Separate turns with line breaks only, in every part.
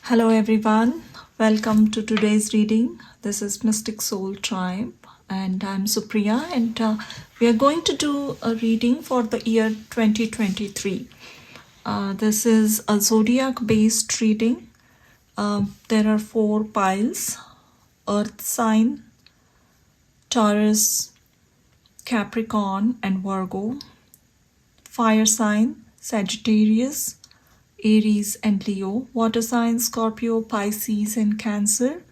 Hello everyone, welcome to today's reading. This is Mystic Soul Tribe and I'm Suprriya, and we are going to do a reading for the year 2023. This is a zodiac based reading. There are 4 piles: Earth sign, Taurus, Capricorn and Virgo; fire sign, Sagittarius, Aries and Leo; water sign, Scorpio, Pisces and Cancer;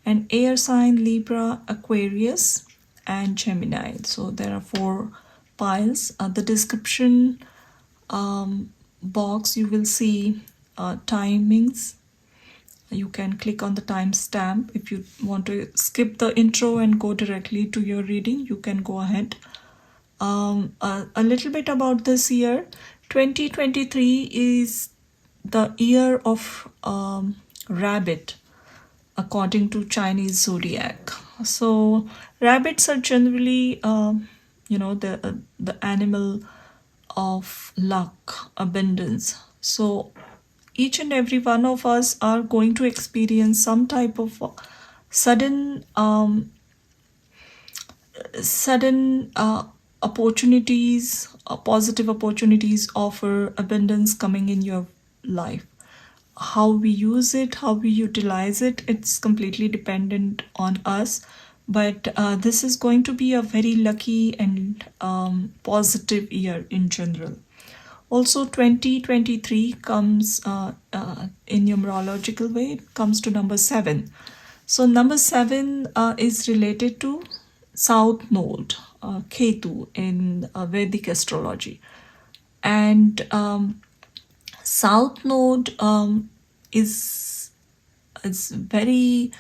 and air sign, Libra, Aquarius and Gemini. So there are 4 piles. The description box, you will see timings. You can click on the timestamp. If you want to skip the intro and go directly to your reading, you can go ahead. A little bit about this year. 2023 is the year of rabbit, according to Chinese zodiac. So rabbits are generally the animal of luck, abundance. So each and every one of us are going to experience some type of sudden opportunities, positive opportunities offer abundance coming in your life. How we use it, how we utilize it, it's completely dependent on us. But this is going to be a very lucky and positive year in general. Also, 2023 comes in numerological way, it comes to number 7. So number 7 is related to South Node, Ketu in Vedic astrology. And South Node is very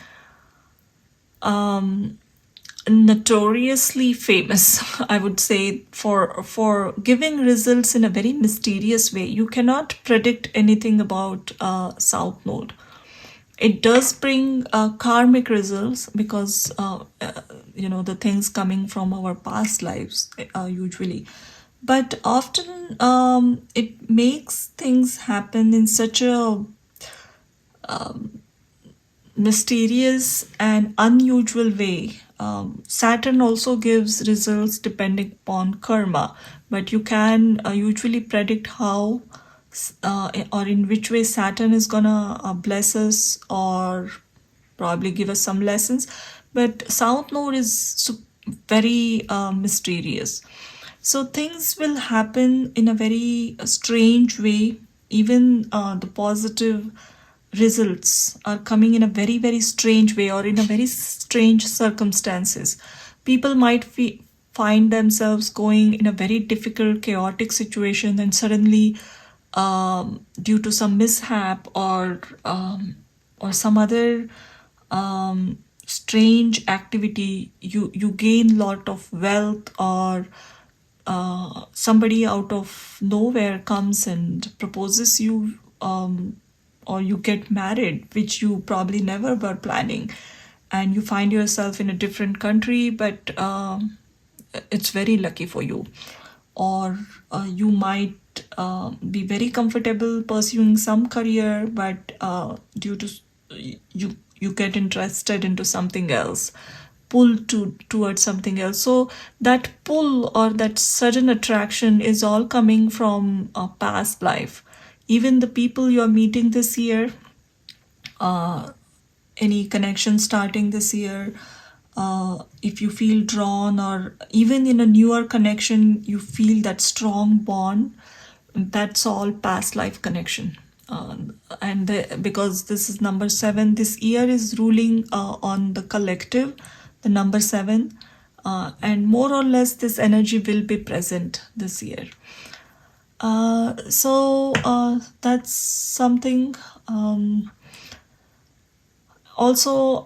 notoriously famous, I would say, for giving results in a very mysterious way. You cannot predict anything about South Node. It does bring karmic results because the things coming from our past lives usually, but often it makes things happen in such a mysterious and unusual way. Saturn also gives results depending upon karma, but you can usually predict how or in which way Saturn is gonna bless us or probably give us some lessons. But South Node is very mysterious. So things will happen in a very strange way. Even the positive results are coming in a very, very strange way or in a very strange circumstances. People might find themselves going in a very difficult, chaotic situation, and suddenly due to some mishap or some other strange activity, you gain lot of wealth, or somebody out of nowhere comes and proposes you, or you get married, which you probably never were planning, and you find yourself in a different country, but it's very lucky for you. Or you might be very comfortable pursuing some career, but due to you get interested into something else, pull towards something else. So that pull or that sudden attraction is all coming from a past life. Even the people you are meeting this year, any connection starting this year, if you feel drawn, or even in a newer connection you feel that strong bond, that's all past life connection. Because this is number 7, this year is ruling on the collective, the number 7, and more or less this energy will be present this year. So that's something. Also,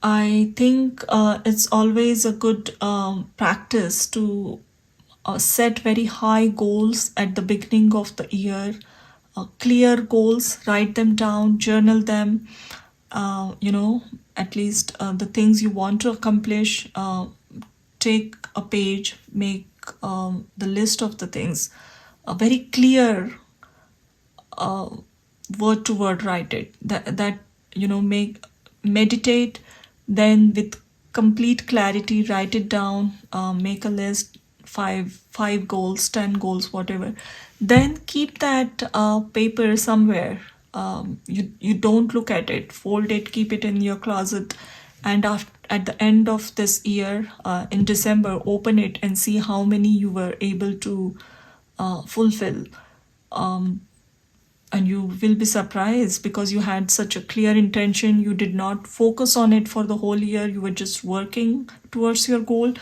I think it's always a good practice to set very high goals at the beginning of the year. Clear goals, write them down, journal them. At least the things you want to accomplish. Take a page, make the list of the things very clear, word to word write it. That meditate, then with complete clarity write it down. Make a list, five goals, 10 goals, whatever. Then keep that paper somewhere. You don't look at it, fold it, keep it in your closet, and at the end of this year, in December, open it and see how many you were able to fulfill. And you will be surprised, because you had such a clear intention. You did not focus on it for the whole year. You were just working towards your goal.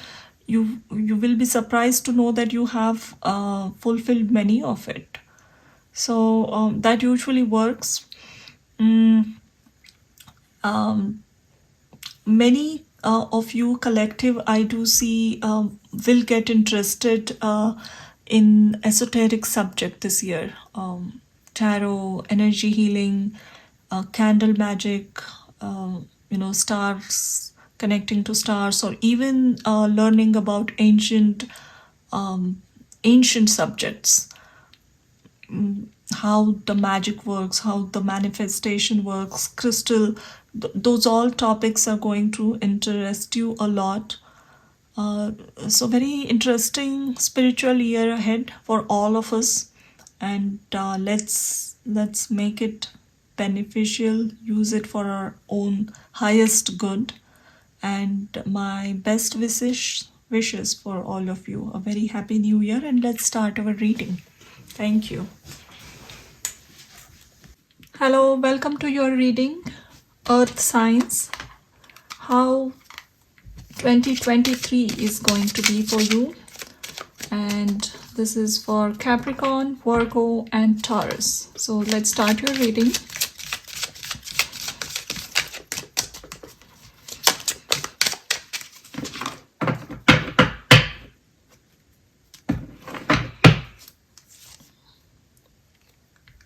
You will be surprised to know that you have fulfilled many of it. So that usually works. Many of you collective, I do see, will get interested in esoteric subject this year. Tarot, energy healing, candle magic, stars, connecting to stars, or even learning about ancient subjects. How the magic works, how the manifestation works, crystal, those all topics are going to interest you a lot. So very interesting spiritual year ahead for all of us, and let's make it beneficial, use it for our own highest good. And my best wishes for all of you. A very happy new year, and let's start our reading. Thank you. Hello, welcome to your reading, Earth Signs. How 2023 is going to be for you. And this is for Capricorn, Virgo, and Taurus. So let's start your reading.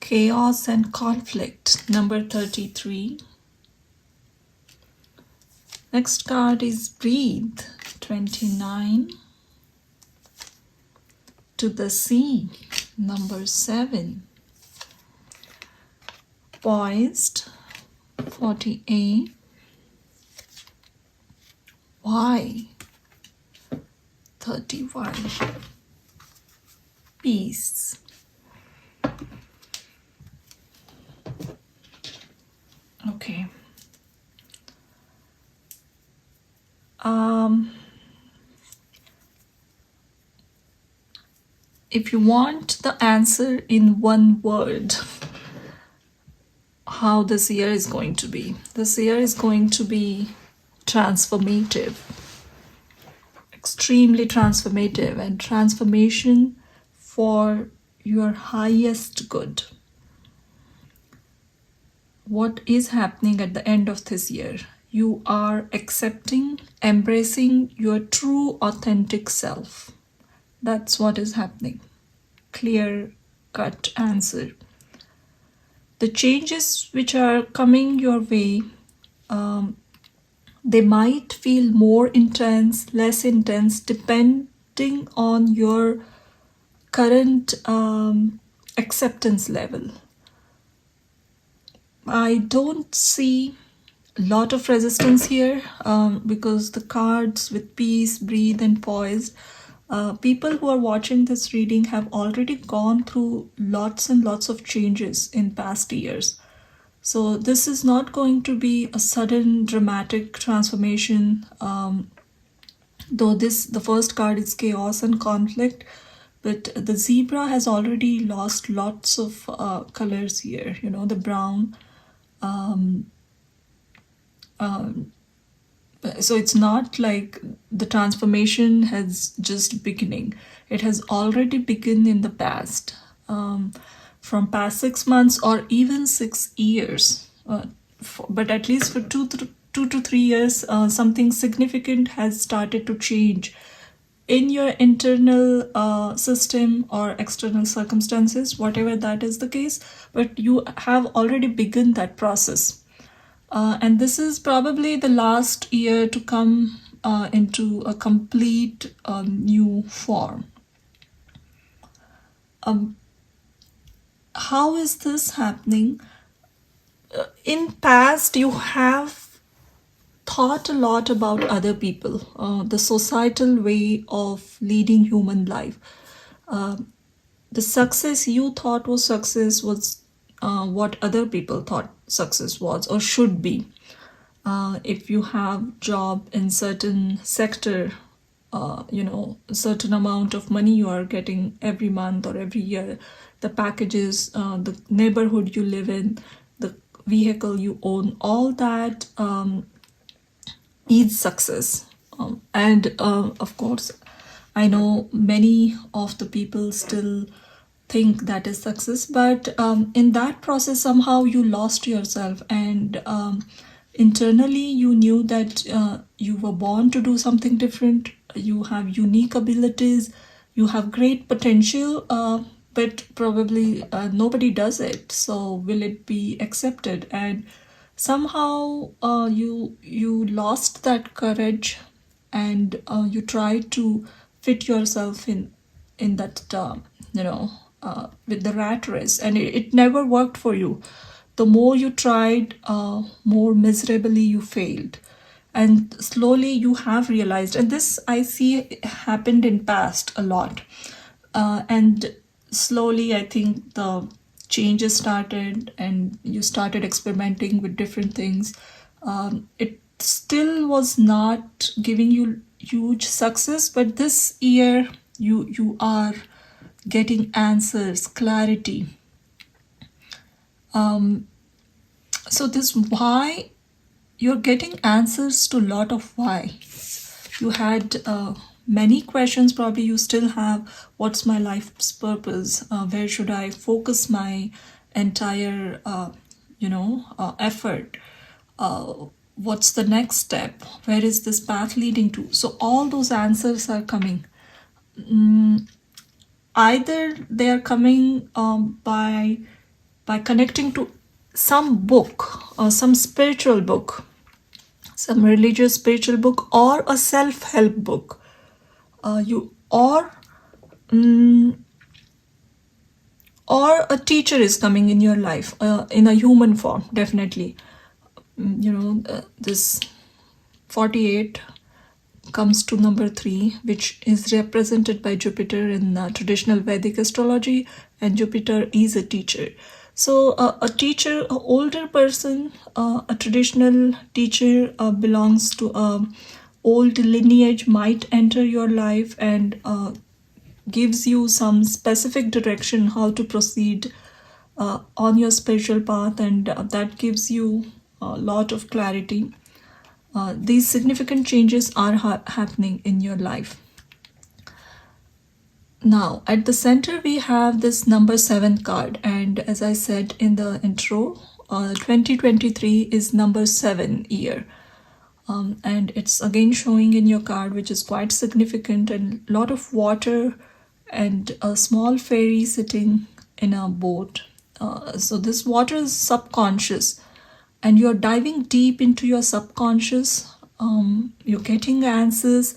Chaos and Conflict, number 33. Next card is Breathe, 29. To the Sea, number 7. Poised, 48. Why, 31. Peace. Okay. If you want the answer in one word, how this year is going to be. This year is going to be transformative. Extremely transformative, and transformation for your highest good. What is happening at the end of this year? You are accepting, embracing your true, authentic self. That's what is happening. Clear cut answer. The changes which are coming your way, they might feel more intense, less intense, depending on your current acceptance level. I don't see a lot of resistance here, because the cards with peace, breathe, and poised, people who are watching this reading have already gone through lots and lots of changes in past years. So this is not going to be a sudden dramatic transformation, though the first card is chaos and conflict, but the zebra has already lost lots of colors here, the brown. So it's not like the transformation has just beginning. It has already begun in the past, from past 6 months or even 6 years. But at least for 2 to 3 years, something significant has started to change in your internal system or external circumstances, whatever that is the case. But you have already begun that process. And this is probably the last year to come into a complete new form. How is this happening? in past you have thought a lot about other people, the societal way of leading human life. The success you thought was success was what other people thought success was or should be. If you have job in certain sector, a certain amount of money you are getting every month or every year, the packages, the neighborhood you live in, the vehicle you own, all that is success. And of course, I know many of the people still think that is success, but in that process somehow you lost yourself, and internally you knew that you were born to do something different, you have unique abilities, you have great potential, but probably nobody does it, so will it be accepted? And somehow you lost that courage, and you tried to fit yourself in that with the rat race, and it never worked for you. The more you tried, more miserably you failed, and slowly you have realized, and this I see happened in past a lot, and slowly I think the changes started and you started experimenting with different things. It still was not giving you huge success, but this year you are getting answers, clarity. So this why, you're getting answers to a lot of why. You had many questions, probably you still have. What's my life's purpose? Where should I focus my entire effort? What's the next step? Where is this path leading to? So all those answers are coming. Either they are coming by connecting to some book or some spiritual book, some religious spiritual book, or a self-help book. Or a teacher is coming in your life in a human form, definitely. This 48 comes to number 3, which is represented by Jupiter in traditional Vedic astrology, and Jupiter is a teacher. So a teacher, an older person, a traditional teacher belongs to a old lineage, might enter your life and gives you some specific direction how to proceed on your spiritual path, and that gives you a lot of clarity. These significant changes are happening in your life. Now, at the center, we have this number 7 card, and as I said in the intro, 2023 is number 7 year. And it's again showing in your card, which is quite significant, and a lot of water and a small fairy sitting in a boat. So this water is subconscious, and you're diving deep into your subconscious. You're getting answers,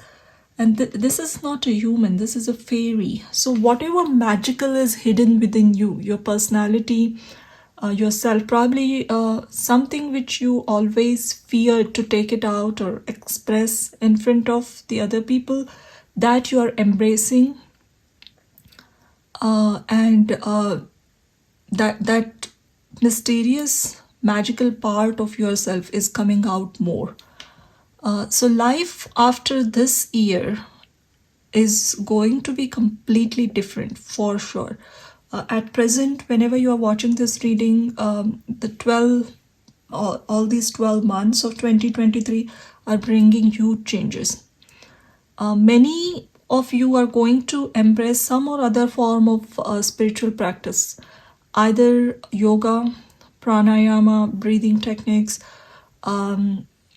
and this is not a human, this is a fairy. So whatever magical is hidden within you, your personality, yourself, probably something which you always feared to take it out or express in front of the other people, that you are embracing, and that mysterious magical part of yourself is coming out more. So life after this year is going to be completely different for sure. At present, whenever you are watching this reading, the 12, all these 12 months of 2023 are bringing huge changes. Many of you are going to embrace some or other form of spiritual practice, either yoga, pranayama, breathing techniques,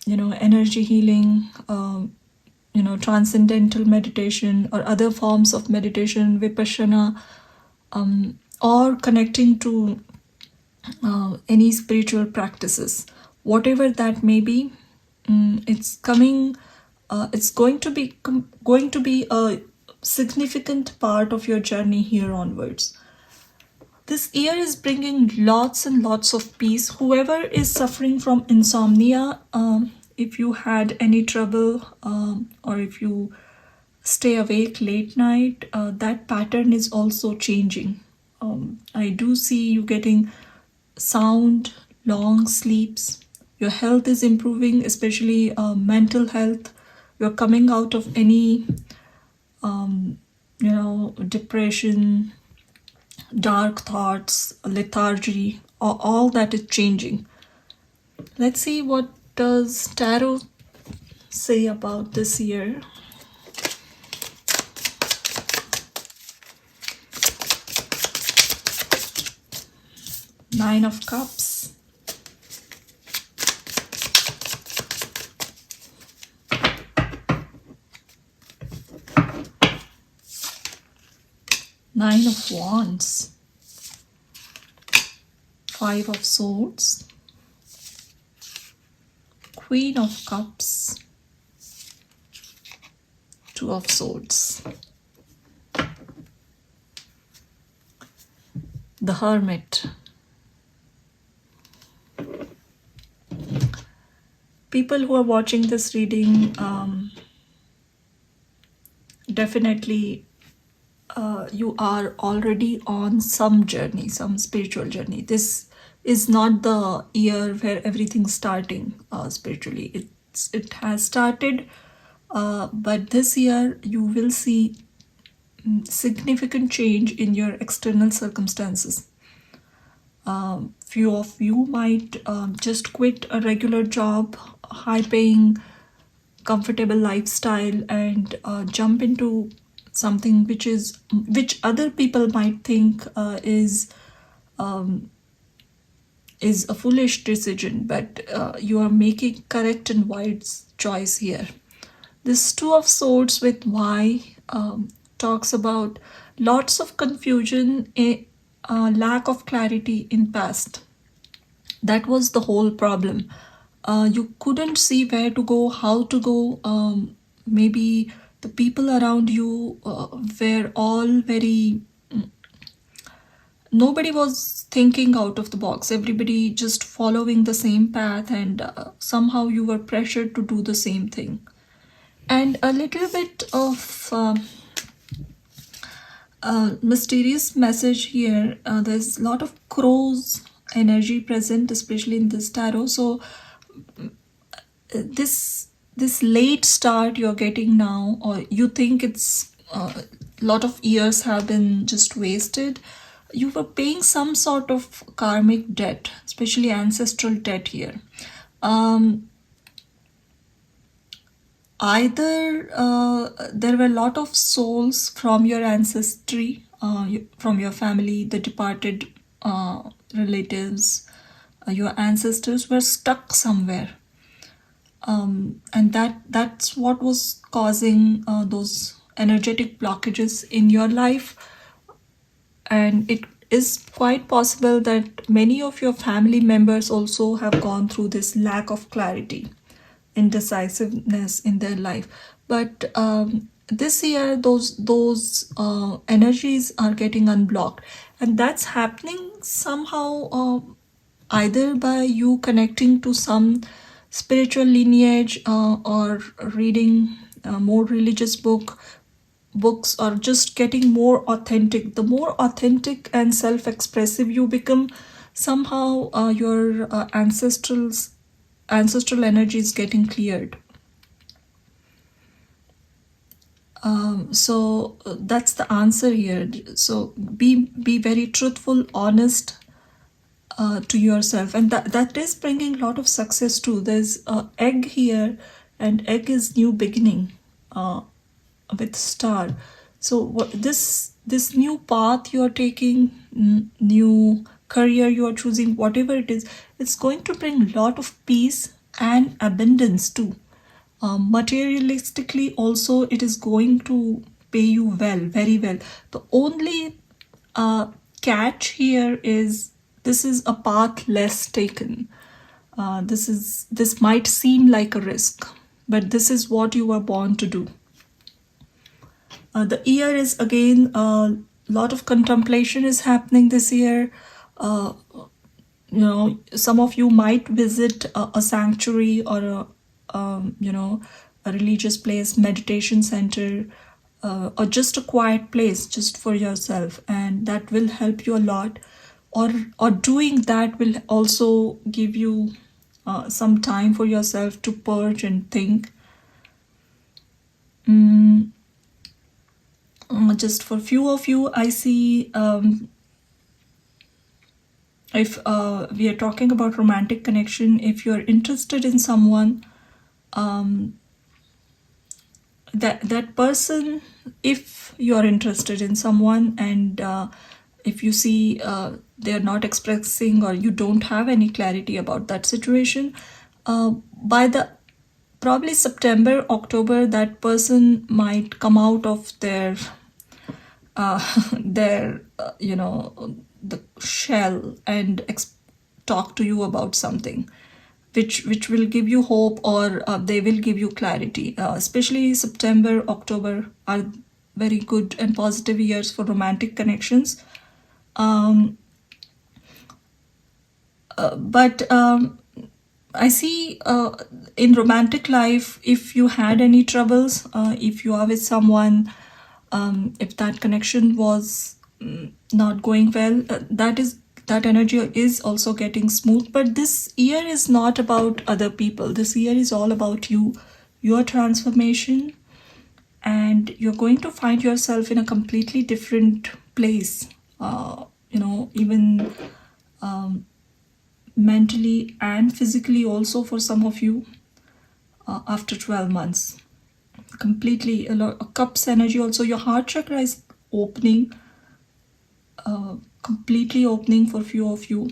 energy healing, transcendental meditation, or other forms of meditation, vipassana, or connecting to any spiritual practices, whatever that may be. It's coming. It's going to be a significant part of your journey here onwards. This year is bringing lots and lots of peace. Whoever is suffering from insomnia, if you had any trouble, or if you stay awake late night, that pattern is also changing. I do see you getting sound, long sleeps. Your health is improving, especially mental health. You're coming out of any, depression, dark thoughts, lethargy, all that is changing. Let's see what does tarot say about this year. Nine of Cups, Nine of Wands, Five of Swords, Queen of Cups, Two of Swords, the Hermit. People who are watching this reading, definitely you are already on some journey, some spiritual journey. This is not the year where everything's starting spiritually. It has started, but this year you will see significant change in your external circumstances. Few of you might just quit a regular job, high paying, comfortable lifestyle, and jump into something which other people might think is a foolish decision, but you are making correct and wise choice here. This Two of Swords with Y talks about lots of confusion, lack of clarity in past. That was the whole problem. You couldn't see where to go, how to go. Maybe the people around you were all very... Nobody was thinking out of the box. Everybody just following the same path, and somehow you were pressured to do the same thing. And a little bit of mysterious message here. There's a lot of crows energy present, especially in this tarot. So this late start you're getting now, or you think it's a lot of years have been just wasted. You were paying some sort of karmic debt, especially ancestral debt here. Either there were a lot of souls from your ancestry, from your family, the departed relatives, your ancestors were stuck somewhere, and that's what was causing those energetic blockages in your life. And it is quite possible that many of your family members also have gone through this lack of clarity, indecisiveness in their life. But this year those energies are getting unblocked, and that's happening somehow either by you connecting to some spiritual lineage, or reading more religious books, or just getting more authentic. The more authentic and self-expressive you become, somehow your ancestral energy is getting cleared. So that's the answer here. So be very truthful, honest to yourself, and that is bringing a lot of success too. There's egg here, and egg is new beginning with star. So this new path you are taking, new career you are choosing, whatever it is, it's going to bring a lot of peace and abundance too. Materialistically also, it is going to pay you well, very well. The only catch here is this is a path less taken. This might seem like a risk, but this is what you were born to do. The year is again lot of contemplation is happening this year. Some of you might visit a sanctuary or a religious place, meditation center, or just a quiet place just for yourself, and that will help you a lot. Or doing that will also give you some time for yourself to purge and think. Just for few of you, I see, if we are talking about romantic connection, if you're interested in someone, that person, if you are interested in someone, and if you see they're not expressing, or you don't have any clarity about that situation, by the probably September, October, that person might come out of their the shell and talk to you about something which will give you hope, or they will give you clarity. Especially September, October are very good and positive years for romantic connections. But I see in romantic life, if you had any troubles, if you are with someone, if that connection was not going well, that energy is also getting smooth. But this year is not about other people. This year is all about you, your transformation, and you're going to find yourself in a completely different place, even mentally and physically also, for some of you, after 12 months. Completely a cups energy also. Your heart chakra is opening, completely opening for few of you.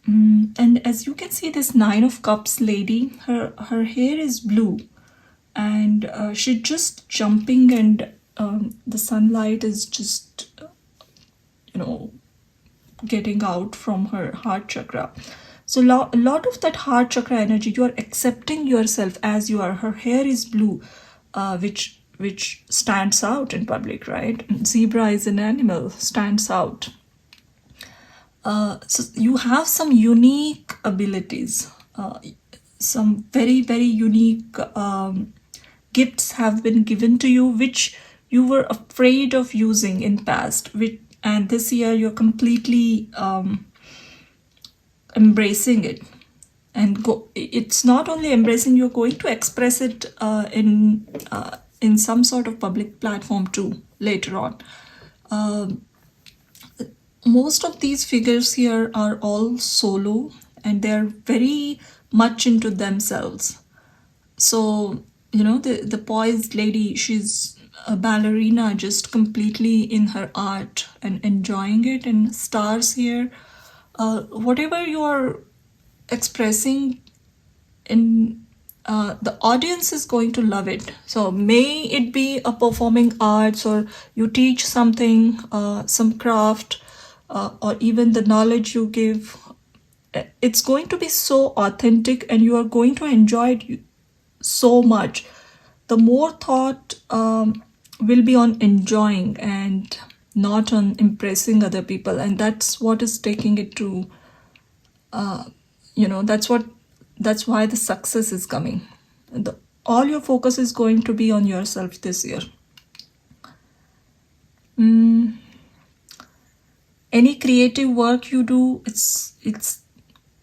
And as you can see, this 9 of Cups lady, her hair is blue, and she's just jumping, and the sunlight is just getting out from her heart chakra. So a lot of that heart chakra energy, you are accepting yourself as you are. Her hair is blue, which stands out in public, right? Zebra is an animal, stands out. So you have some unique abilities, some very, very unique gifts have been given to you, which you were afraid of using in past, and this year you're completely embracing it. And it's not only embracing, you're going to express it in some sort of public platform too later on. Most of these figures here are all solo, and they're very much into themselves. So the poised lady, she's a ballerina, just completely in her art and enjoying it. And stars here, whatever you're expressing in the audience is going to love it. So may it be a performing arts, or you teach something, some craft, or even the knowledge you give, it's going to be so authentic, and you are going to enjoy it so much. The more thought will be on enjoying and not on impressing other people, and that's what is taking it to that's why the success is coming. All your focus is going to be on yourself this year. Any creative work you do, it's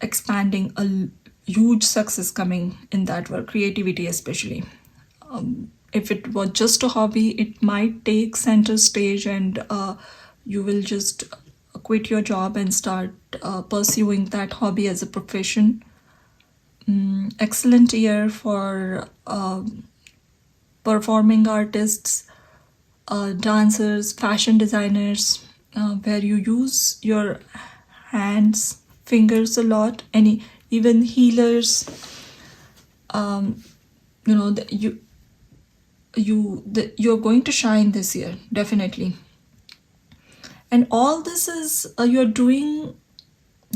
expanding. A huge success coming in that work, creativity especially. If it was just a hobby, it might take center stage, and you will just quit your job and start pursuing that hobby as a profession. Excellent year for performing artists, dancers, fashion designers, where you use your hands, fingers a lot, and even healers. You're going to shine this year, definitely. And all this is you're doing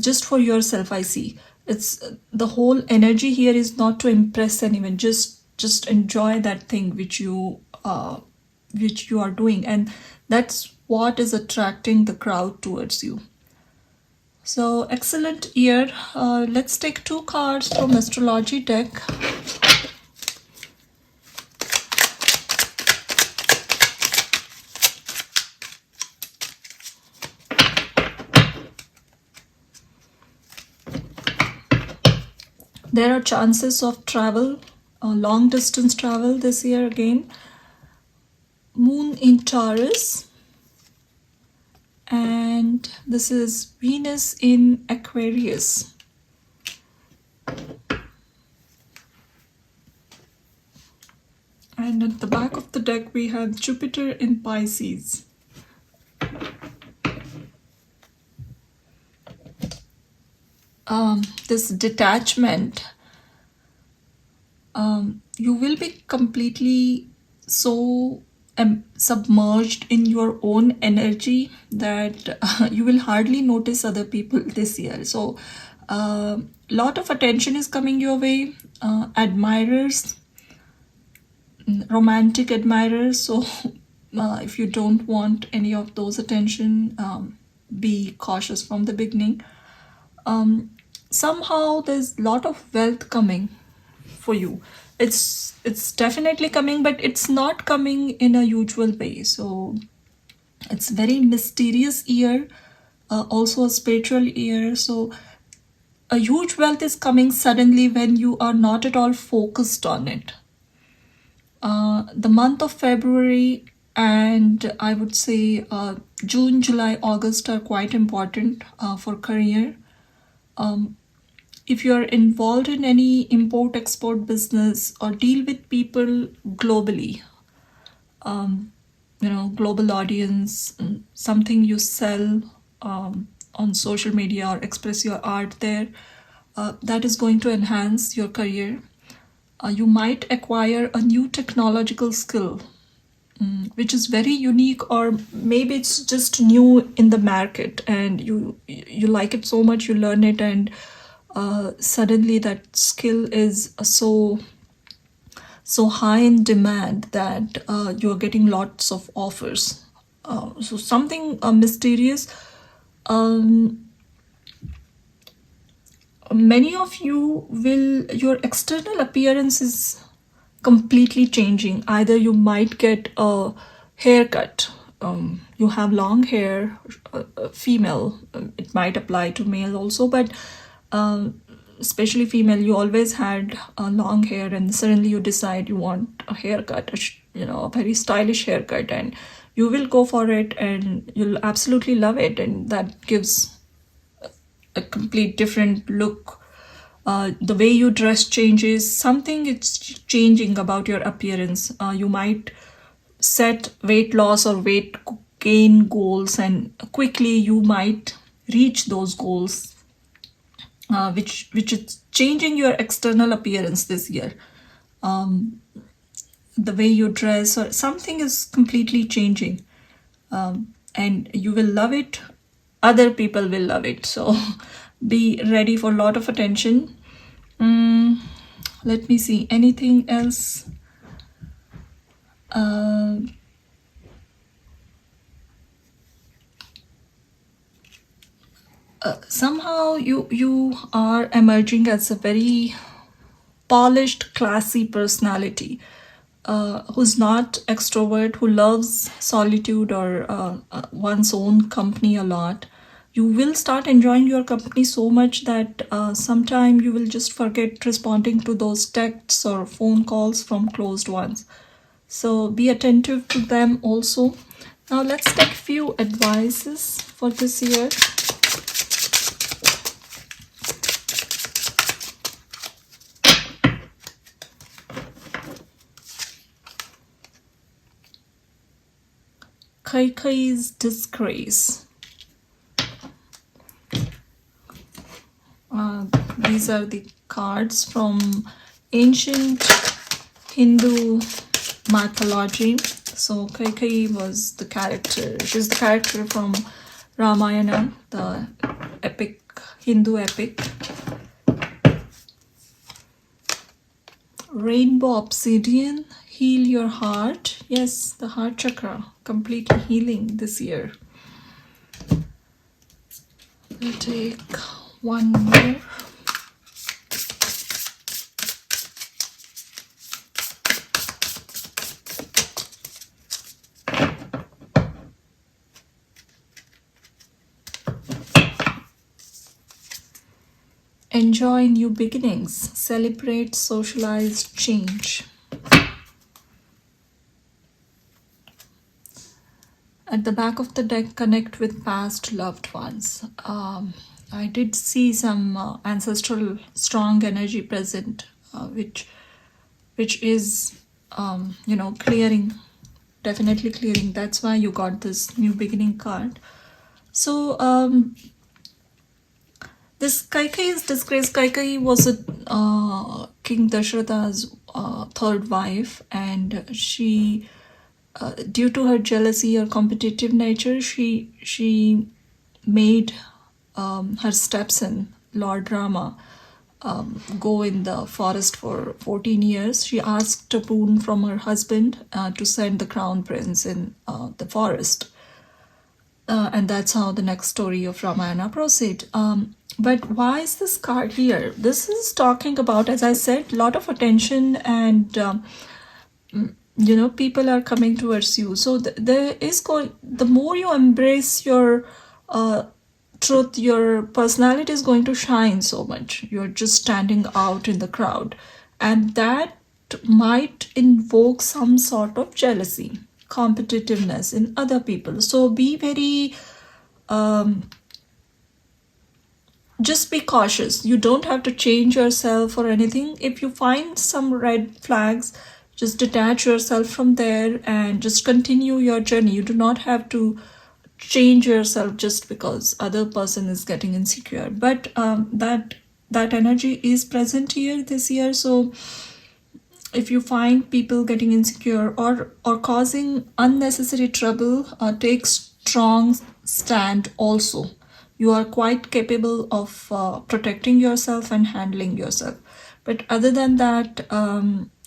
just for yourself. I see it's the whole energy here is not to impress anyone. Just enjoy that thing which you are doing, and that's what is attracting the crowd towards you. So excellent year. Let's take 2 cards from astrology deck. There are chances of travel, long distance travel this year again. Moon in Taurus, and this is Venus in Aquarius. And at the back of the deck we have Jupiter in Pisces. This detachment, you will be completely so submerged in your own energy that you will hardly notice other people this year. So lot of attention is coming your way, admirers, romantic admirers. So if you don't want any of those attention, be cautious from the beginning. Somehow there's a lot of wealth coming for you. It's definitely coming, but it's not coming in a usual way. So it's very mysterious year, also a spiritual year. So a huge wealth is coming suddenly when you are not at all focused on it. The month of February and I would say June, July, August are quite important for career. If you're involved in any import-export business or deal with people globally, global audience, something you sell on social media or express your art there, that is going to enhance your career. You might acquire a new technological skill, which is very unique, or maybe it's just new in the market and you like it so much, you learn it, and suddenly that skill is so high in demand that you're getting lots of offers. So something mysterious. Many of you your external appearance is completely changing. Either you might get a haircut, you have long hair, female, it might apply to male also, but especially female, you always had long hair and suddenly you decide you want a haircut, a very stylish haircut, and you will go for it and you'll absolutely love it, and that gives a complete different look. The way you dress changes, something it's changing about your appearance. You might set weight loss or weight gain goals, and quickly you might reach those goals, which is changing your external appearance this year. The way you dress or something is completely changing, and you will love it. Other people will love it. So be ready for a lot of attention. Let me see, anything else? Somehow you are emerging as a very polished, classy personality, who's not extrovert, who loves solitude or one's own company a lot. You will start enjoying your company so much that sometime you will just forget responding to those texts or phone calls from closed ones. So be attentive to them also. Now let's take few advices for this year. Kaikai's disgrace. These are the cards from ancient Hindu mythology. So Kaikai was the character. She's the character from Ramayana, the epic, Hindu epic. Rainbow obsidian, heal your heart. Yes, the heart chakra, completely healing this year. We'll take one more. Enjoy new beginnings. Celebrate socialized change. At the back of the deck, connect with past loved ones. I did see some ancestral strong energy present, which is clearing, definitely clearing. That's why you got this new beginning card. So this Kaikeyi's disgrace. Kaikeyi was a King Dashratha's third wife, and she, due to her jealousy or competitive nature, she made her stepson, Lord Rama, go in the forest for 14 years. She asked a boon from her husband to send the crown prince in the forest. And that's how the next story of Ramayana proceeds. But why is this card here? This is talking about, as I said, a lot of attention, and people are coming towards you. So the more you embrace your truth, your personality is going to shine so much. You're just standing out in the crowd, and that might invoke some sort of jealousy, competitiveness in other people. So be very just be cautious. You don't have to change yourself or anything. If you find some red flags, just detach yourself from there and just continue your journey. You do not have to change yourself just because other person is getting insecure. But that energy is present here this year. So if you find people getting insecure or causing unnecessary trouble, take strong stand also. You are quite capable of protecting yourself and handling yourself. But other than that,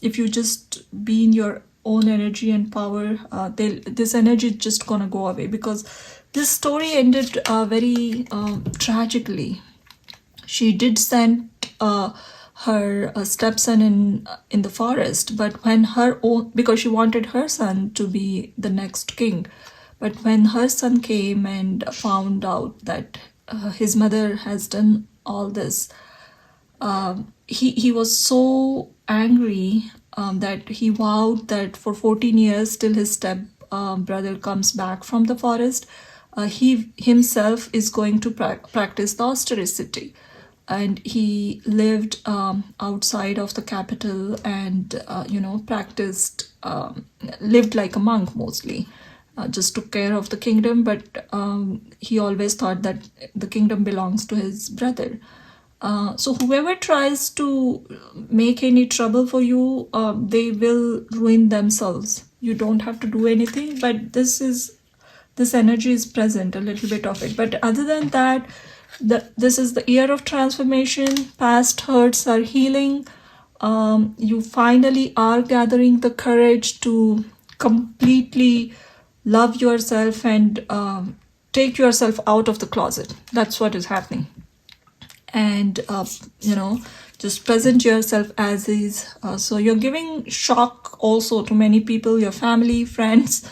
if you just be in your own energy and power, this energy is just gonna go away, because this story ended very tragically. She did send her stepson in the forest, but when because she wanted her son to be the next king. But when her son came and found out that his mother has done all this, he was so angry that he vowed that for 14 years, till his step brother comes back from the forest, he himself is going to practice the austerity. And he lived outside of the capital and practiced, lived like a monk mostly. Just took care of the kingdom, but he always thought that the kingdom belongs to his brother. So whoever tries to make any trouble for you, they will ruin themselves. You don't have to do anything, but this energy is present, a little bit of it. But other than that, this is the year of transformation. Past hurts are healing. You finally are gathering the courage to completely love yourself and take yourself out of the closet. That's what is happening. And just present yourself as is. So you're giving shock also to many people, your family, friends,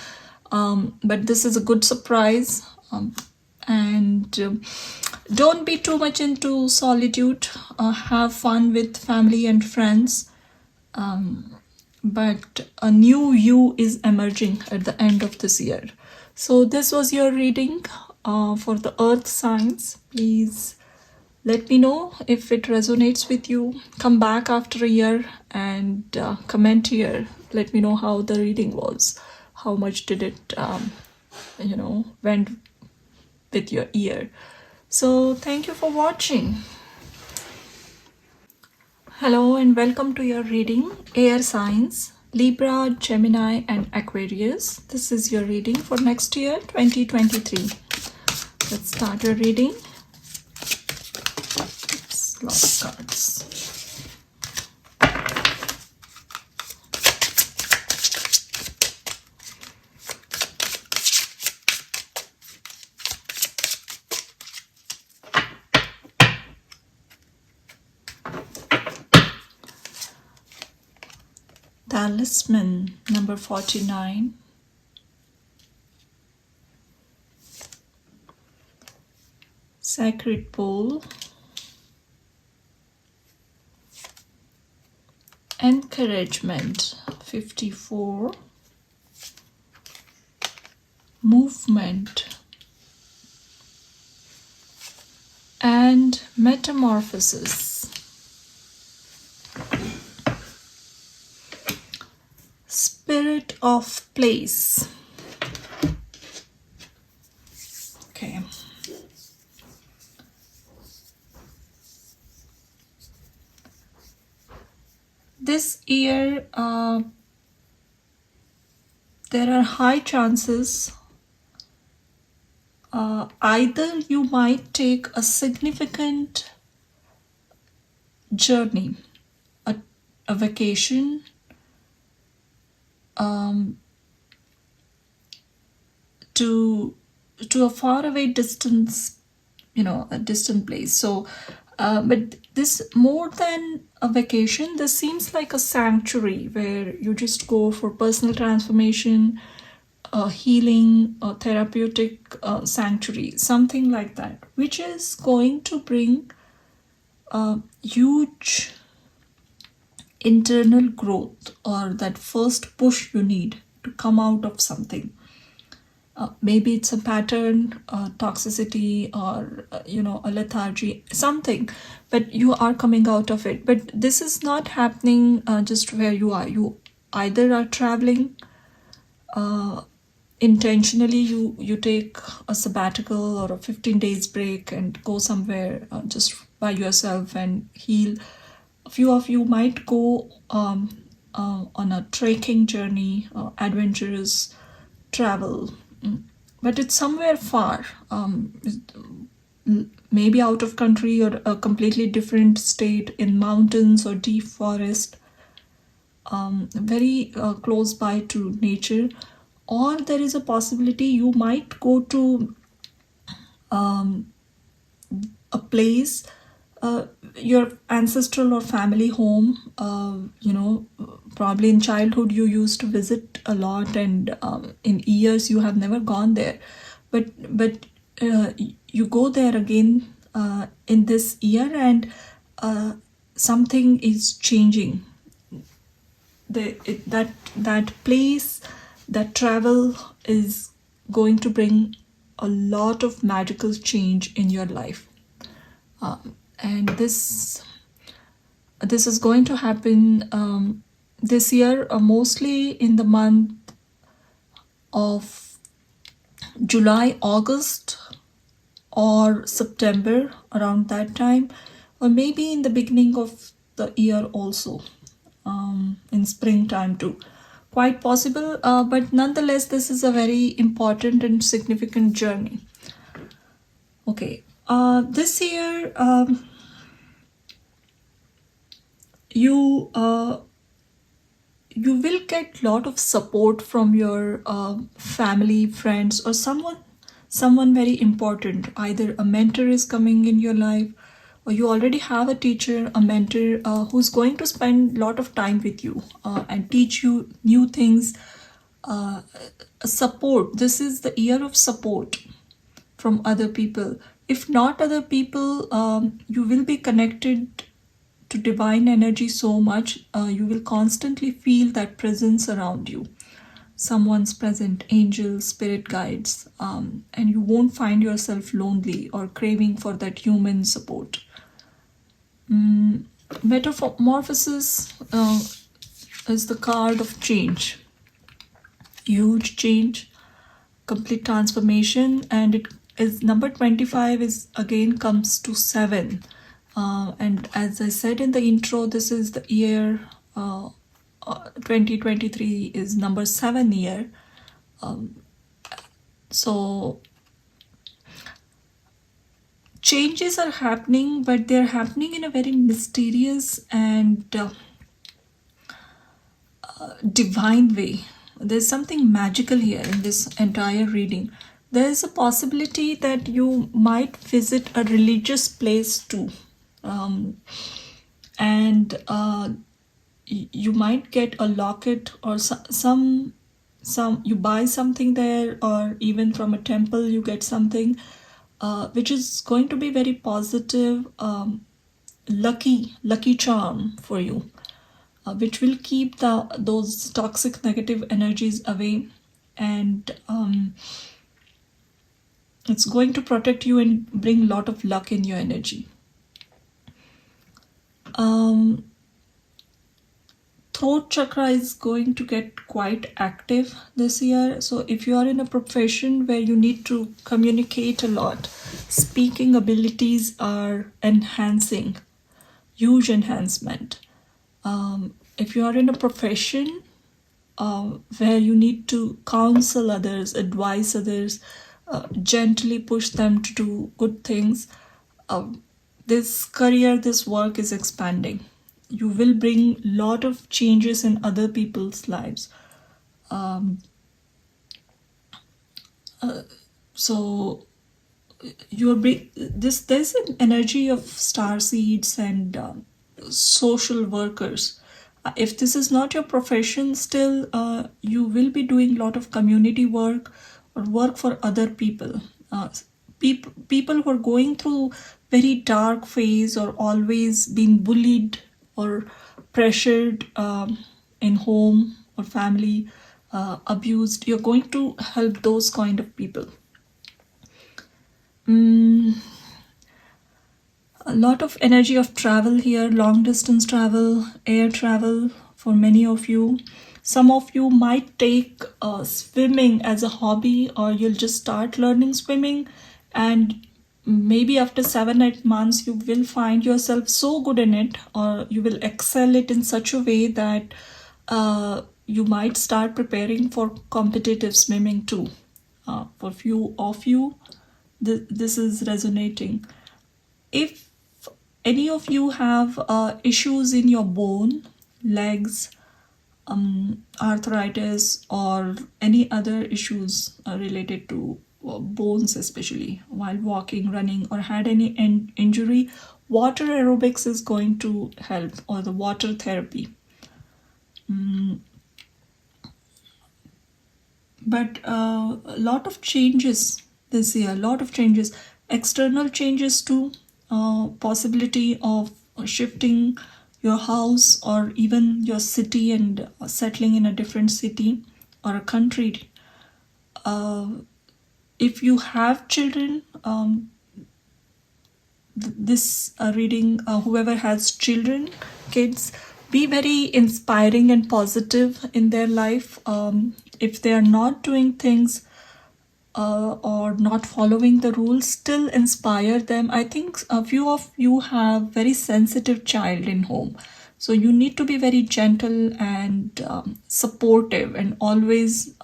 but this is a good surprise. And don't be too much into solitude. Have fun with family and friends. But a new you is emerging at the end of this year. So this was your reading for the earth signs. Please let me know if it resonates with you. Come back after a year and comment here. Let me know how the reading was. How much did it went with your ear. So thank you for watching. Hello and welcome to your reading. Air signs, Libra, Gemini and Aquarius. This is your reading for next year, 2023. Let's start your reading. Oops, lot of cards. Talisman, number 49. Sacred Bowl. Encouragement, 54. Movement. And metamorphosis. Spirit of place. Okay. This year, there are high chances either you might take a significant journey, a vacation, to a faraway distance, a distant place. So, but this, more than a vacation, this seems like a sanctuary where you just go for personal transformation, healing, therapeutic sanctuary, something like that, which is going to bring huge internal growth, or that first push you need to come out of something. Maybe it's a pattern, toxicity, or a lethargy, something, but you are coming out of it. But this is not happening just where you are. You either are traveling intentionally, you take a sabbatical or a 15 days break and go somewhere just by yourself and heal. A few of you might go on a trekking journey, adventurous travel, but it's somewhere far, maybe out of country or a completely different state, in mountains or deep forest, very close by to nature. Or there is a possibility you might go to a place, your ancestral or family home, probably in childhood you used to visit a lot, and in years you have never gone there, but you go there again in this year, and something is changing. That place, that travel is going to bring a lot of magical change in your life, and this is going to happen this year, mostly in the month of July, August, or September, around that time, or maybe in the beginning of the year also, in springtime too. Quite possible, but nonetheless, this is a very important and significant journey. Okay, this year, you will get a lot of support from your family, friends, or someone very important. Either a mentor is coming in your life, or you already have a teacher, a mentor, who's going to spend a lot of time with you and teach you new things. Support. This is the year of support from other people. If not other people, you will be connected to divine energy so much, you will constantly feel that presence around you. Someone's present, angels, spirit guides, and you won't find yourself lonely or craving for that human support. Metamorphosis is the card of change. Huge change, complete transformation, and it is number 25 is again comes to 7. And as I said in the intro, this is the year 2023 is number 7 year. So changes are happening, but they're happening in a very mysterious and divine way. There's something magical here in this entire reading. There's a possibility that you might visit a religious place too. And you might get a locket or some you buy something there, or even from a temple you get something which is going to be very positive, lucky charm for you, which will keep those toxic negative energies away, and it's going to protect you and bring a lot of luck in your energy. Throat chakra is going to get quite active this year. So if you are in a profession where you need to communicate a lot, speaking abilities are enhancing, huge enhancement. If you are in a profession where you need to counsel others, advise others, gently push them to do good things, this career, this work is expanding. You will bring a lot of changes in other people's lives. So there's an energy of star seeds and social workers. If this is not your profession, still you will be doing a lot of community work or work for other people. People who are going through very dark phase or always being bullied or pressured in home or family, abused, you're going to help those kind of people. A lot of energy of travel here, long distance travel, air travel for many of you. Some of you might take swimming as a hobby, or you'll just start learning swimming, and maybe after 7-8 months you will find yourself so good in it, or you will excel it in such a way that you might start preparing for competitive swimming too. For few of you, this is resonating. If any of you have issues in your bone, legs, arthritis, or any other issues related to bones, especially while walking, running, or had any injury, water aerobics is going to help, or the water therapy. But a lot of changes this year, a lot of changes, external changes too. Possibility of shifting your house or even your city and settling in a different city or a country. If you have children, this reading, whoever has children, kids, be very inspiring and positive in their life. If they are not doing things or not following the rules, still inspire them. I think a few of you have very sensitive child in home, so you need to be very gentle and supportive, and always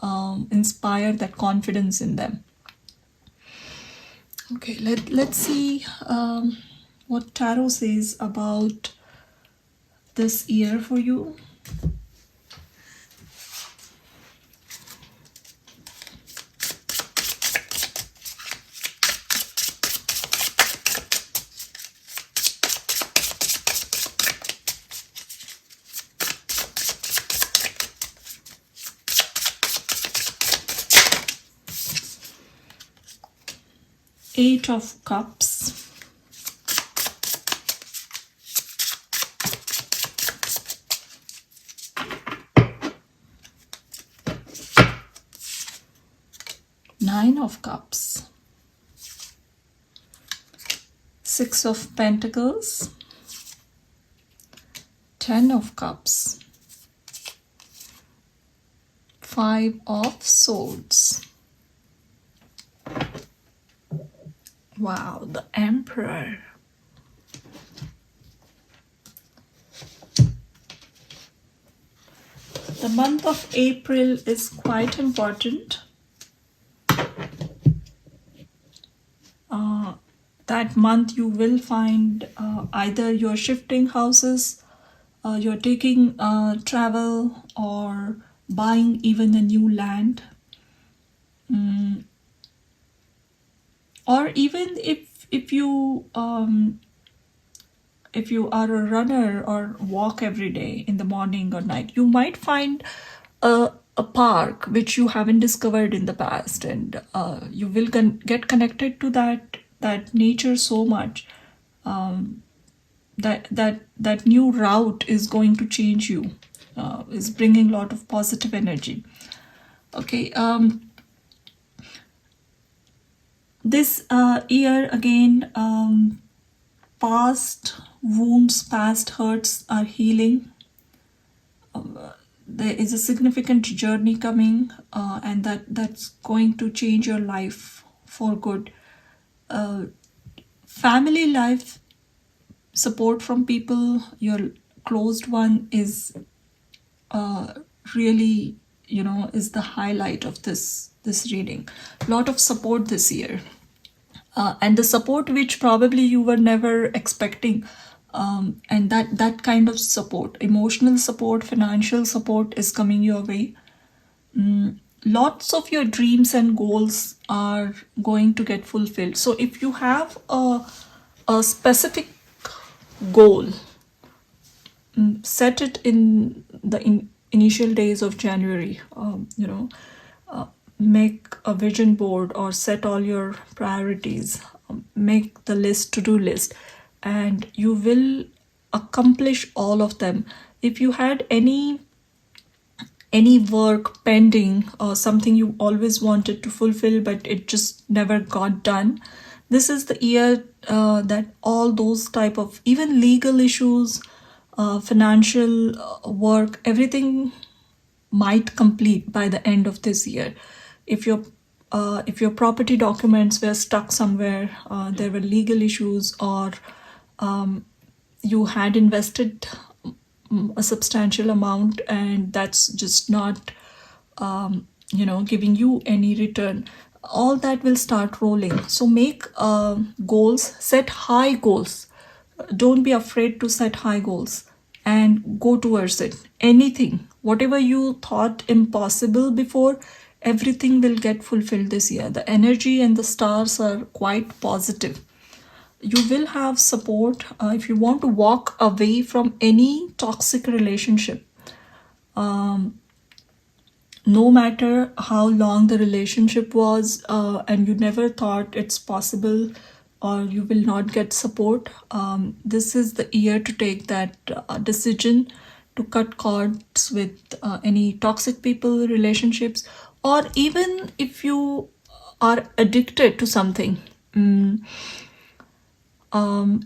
inspire that confidence in them. Okay, let's see what tarot says about this year for you. Eight of Cups, Nine of Cups, Six of Pentacles, Ten of Cups, Five of Swords. Wow, the Emperor. The month of April is quite important. That month you will find either you're shifting houses, you're taking travel, or buying even a new land. Or even if you if you are a runner or walk every day in the morning or night, you might find a park which you haven't discovered in the past, and you will get connected to that nature so much, that new route is going to change you, is bringing a lot of positive energy. Okay, this year again, past wounds, past hurts are healing. There is a significant journey coming, and that's going to change your life for good. Family life, support from people, your closed one is really, is the highlight of this reading. Lot of support this year, and the support which probably you were never expecting, and that kind of support, emotional support, financial support, is coming your way. Lots of your dreams and goals are going to get fulfilled. So if you have a specific goal, set it in the initial days of January. Make a vision board or set all your priorities, make the to-do list, and you will accomplish all of them. If you had any work pending or something you always wanted to fulfill but it just never got done, this is the year that all those type of, even legal issues, financial work, everything might complete by the end of this year. If your property documents were stuck somewhere, there were legal issues, or you had invested a substantial amount and that's just not giving you any return, all that will start rolling. So make goals, set high goals. Don't be afraid to set high goals and go towards it. Anything, whatever you thought impossible before, everything will get fulfilled this year. The energy and the stars are quite positive. You will have support if you want to walk away from any toxic relationship. No matter how long the relationship was, and you never thought it's possible, or you will not get support, this is the year to take that decision to cut cords with any toxic people, relationships, or even if you are addicted to something,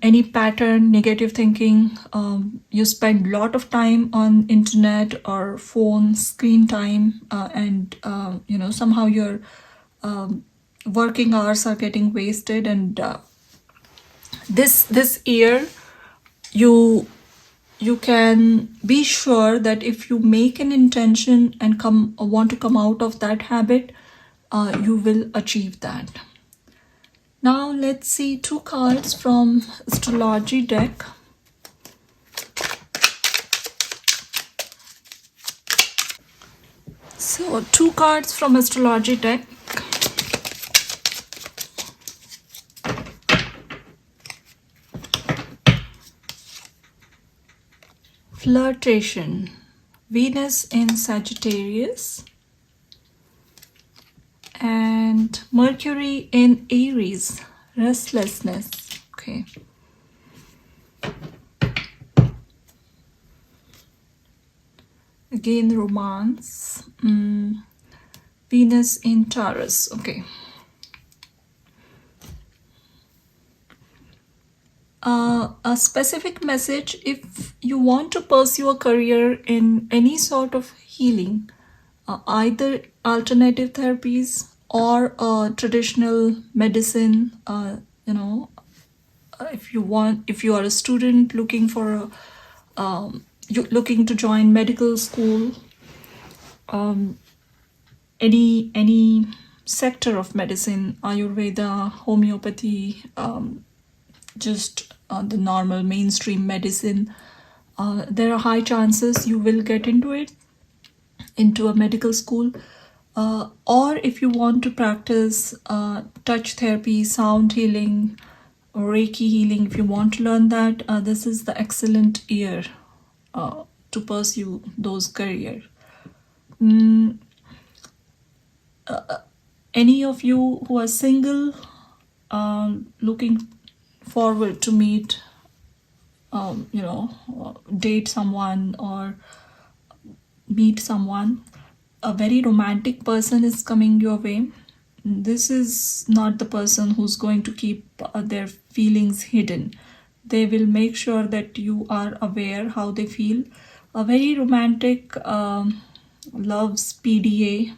any pattern, negative thinking, you spend a lot of time on internet or phone, screen time, and somehow your working hours are getting wasted, and this year you can be sure that if you make an intention and want to come out of that habit, you will achieve that. Now let's see 2 cards from astrology deck. So 2 cards from astrology deck. Flirtation, Venus in Sagittarius, and Mercury in Aries, restlessness. Okay. Again, romance. Venus in Taurus. Okay. A specific message if you want to pursue a career in any sort of healing, either alternative therapies or traditional medicine. If you are a student looking for looking to join medical school, any sector of medicine, Ayurveda, homeopathy, just the normal mainstream medicine, there are high chances you will get into a medical school. Or if you want to practice touch therapy, sound healing, Reiki healing, if you want to learn that, this is the excellent year to pursue those career. Any of you who are single, looking forward to meet, date someone or meet someone, a very romantic person is coming your way. This is not the person who's going to keep their feelings hidden. They will make sure that you are aware how they feel. A very romantic, loves PDA,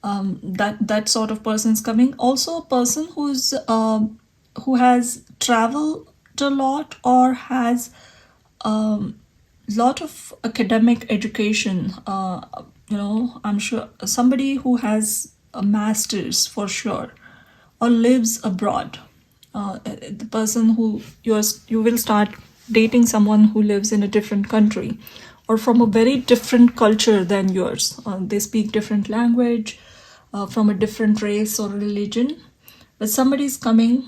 that sort of person is coming. Also a person who has traveled a lot or has lot of academic education. I'm sure somebody who has a master's for sure, or lives abroad. The person who you will start dating someone who lives in a different country or from a very different culture than yours. They speak different language, from a different race or religion. But somebody is coming,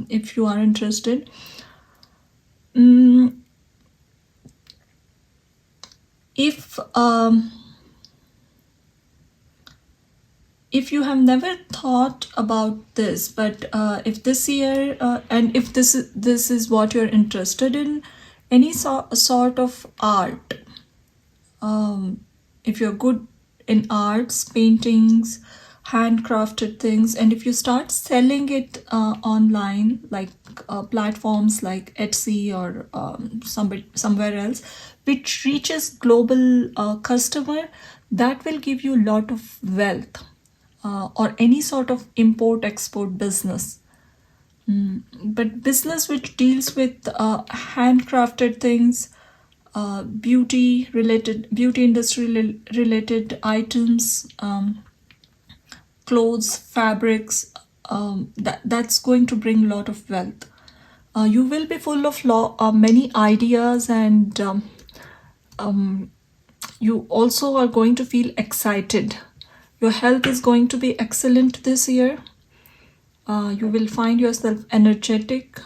if you are interested. If you have never thought about this, but if this year, and if this is what you're interested in, any sort of art, if you're good in arts, paintings, handcrafted things, and if you start selling it online, like platforms like Etsy or somewhere else, which reaches global customer, that will give you a lot of wealth. Or any sort of import-export business. But business which deals with handcrafted things, beauty industry related items, clothes, fabrics, that's going to bring a lot of wealth. You will be full of many ideas, and you also are going to feel excited. Your health is going to be excellent this year. You will find yourself energetic.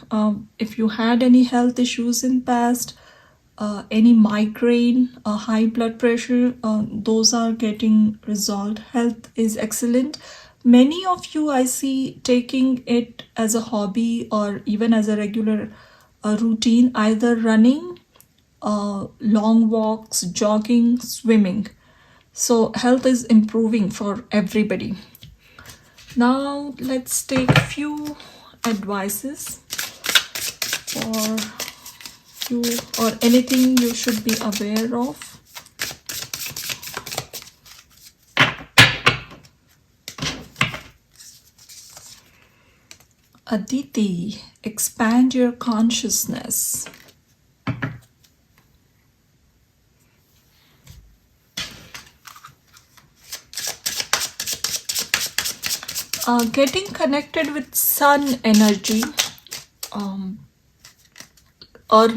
If you had any health issues in past, any migraine, high blood pressure, those are getting resolved. Health is excellent. Many of you I see taking it as a hobby or even as a regular routine, either running, long walks, jogging, swimming. So health is improving for everybody. Now let's take a few advices for you, or anything you should be aware of. Aditi, expand your consciousness. Getting connected with sun energy, or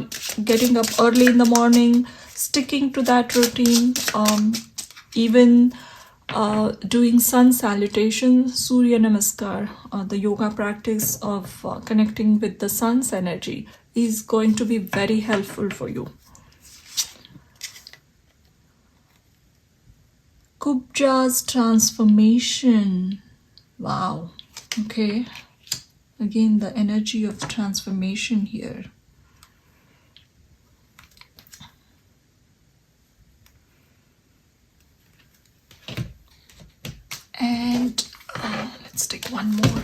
getting up early in the morning, sticking to that routine, even doing sun salutation, Surya Namaskar, the yoga practice of connecting with the sun's energy is going to be very helpful for you. Kubja's transformation. Wow. Okay. Again, the energy of transformation here. And let's take one more.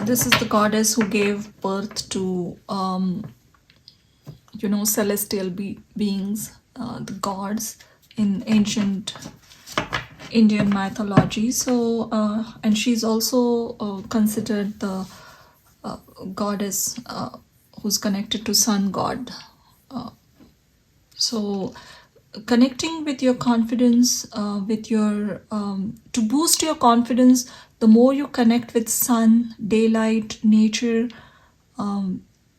This is the goddess who gave birth to, celestial beings, the gods in ancient Indian mythology. So, and she's also considered the goddess who's connected to sun god. So connecting with your confidence, with your to boost your confidence, the more you connect with sun, daylight, nature,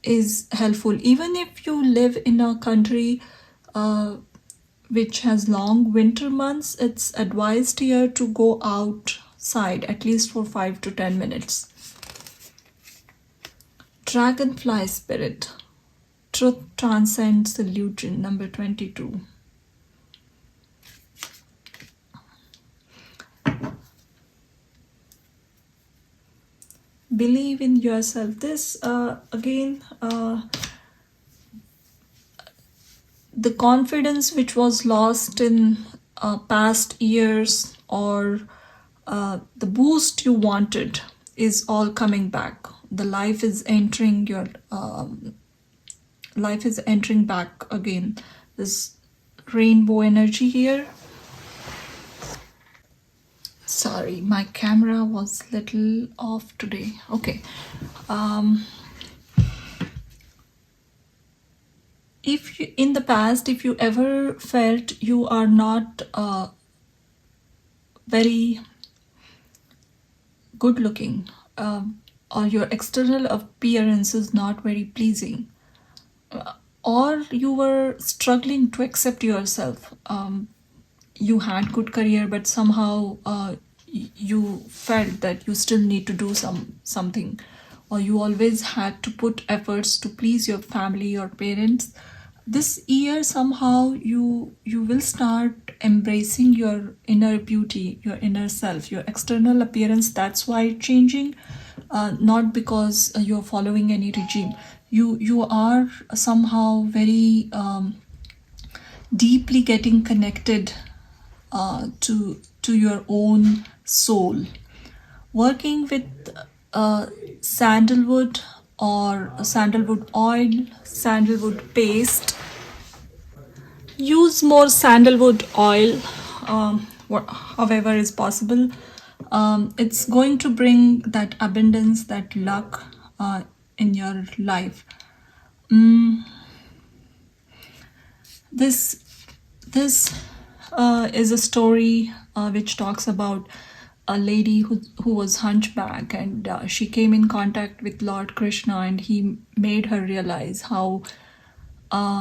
is helpful. Even if you live in a country which has long winter months, it's advised here to go outside at least for 5 to 10 minutes. Dragonfly spirit. Truth transcends illusion, number 22. Believe in yourself. This again, the confidence which was lost in past years, or the boost you wanted, is all coming back. The life is entering your life is entering back again. This rainbow energy here. Sorry, my camera was little off today. Okay. If you, in the past, if you ever felt you are not very good looking, or your external appearance is not very pleasing, or you were struggling to accept yourself, you had good career, but somehow you felt that you still need to do something, or you always had to put efforts to please your family or parents, this year somehow you will start embracing your inner beauty, your inner self, your external appearance. That's why it's changing, not because you're following any regime. You are somehow very deeply getting connected to your own soul. Working with sandalwood or sandalwood oil, sandalwood paste. Use more sandalwood oil, however is possible. It's going to bring that abundance, that luck in your life. This is a story which talks about a lady who was hunchback, and she came in contact with Lord Krishna, and he made her realize how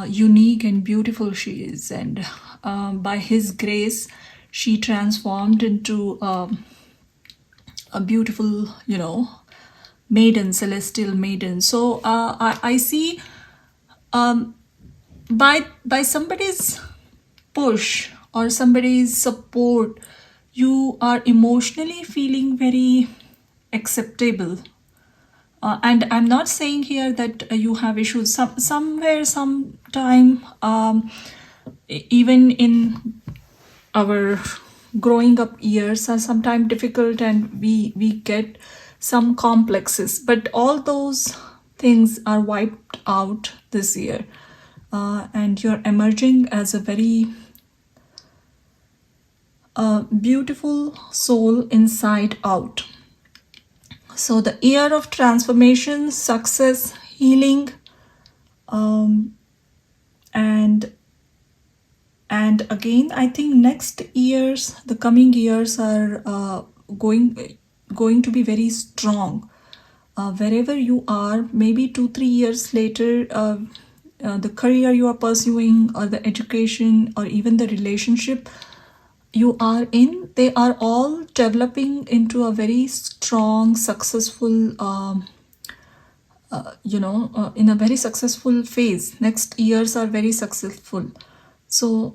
unique and beautiful she is, and by his grace she transformed into a beautiful, maiden, celestial maiden. So I see by somebody's push or somebody's support, you are emotionally feeling very acceptable. And I'm not saying here that you have issues. Somewhere, sometime, even in our growing up years are sometimes difficult, and we get some complexes. But all those things are wiped out this year. And you're emerging as a very beautiful soul inside out. So the year of transformation, success, healing, and again, I think next years, the coming years are going to be very strong. Wherever you are, maybe 2-3 years later, the career you are pursuing, or the education, or even the relationship you are in, they are all developing into a very strong, successful, in a very successful phase. Next years are very successful. So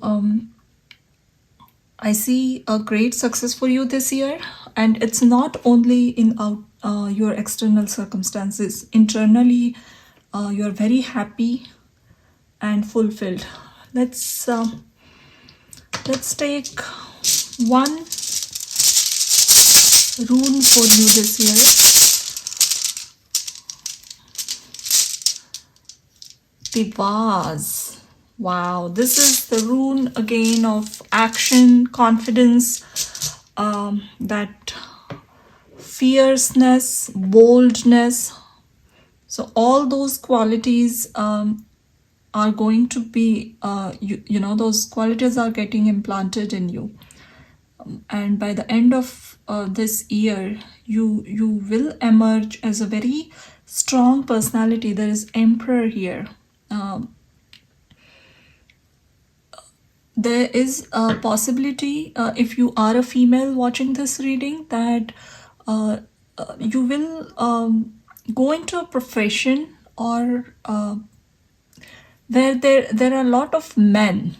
I see a great success for you this year, and it's not only in your external circumstances. Internally, you're very happy and fulfilled. Let's take one rune for you this year. The vase. Wow, this is the rune again of action, confidence, that fierceness, boldness. So all those qualities are going to be, those qualities are getting implanted in you. And by the end of this year, you will emerge as a very strong personality. There is Emperor here. there is a possibility, if you are a female watching this reading, that you will go into a profession, or where there are a lot of men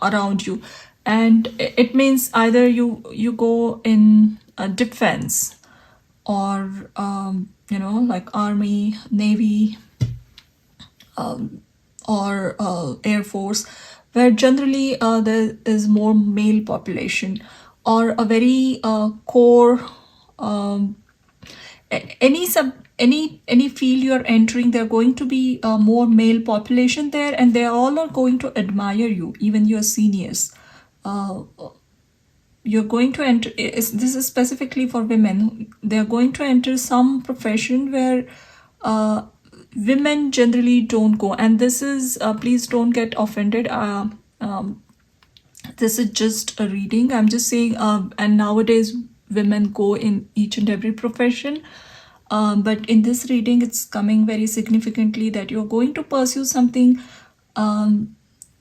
around you, and it means either you go in defense, or like army, navy, or air force, where generally there is more male population, or a very core, um, any field you're entering, there are going to be more male population there, and they all are going to admire you, even your seniors. uh, you're going to enter, this is specifically for women, they're going to enter some profession where uh, women generally don't go. And this is, please don't get offended, this is just a reading, I'm just saying, and nowadays women go in each and every profession, but in this reading it's coming very significantly that you're going to pursue something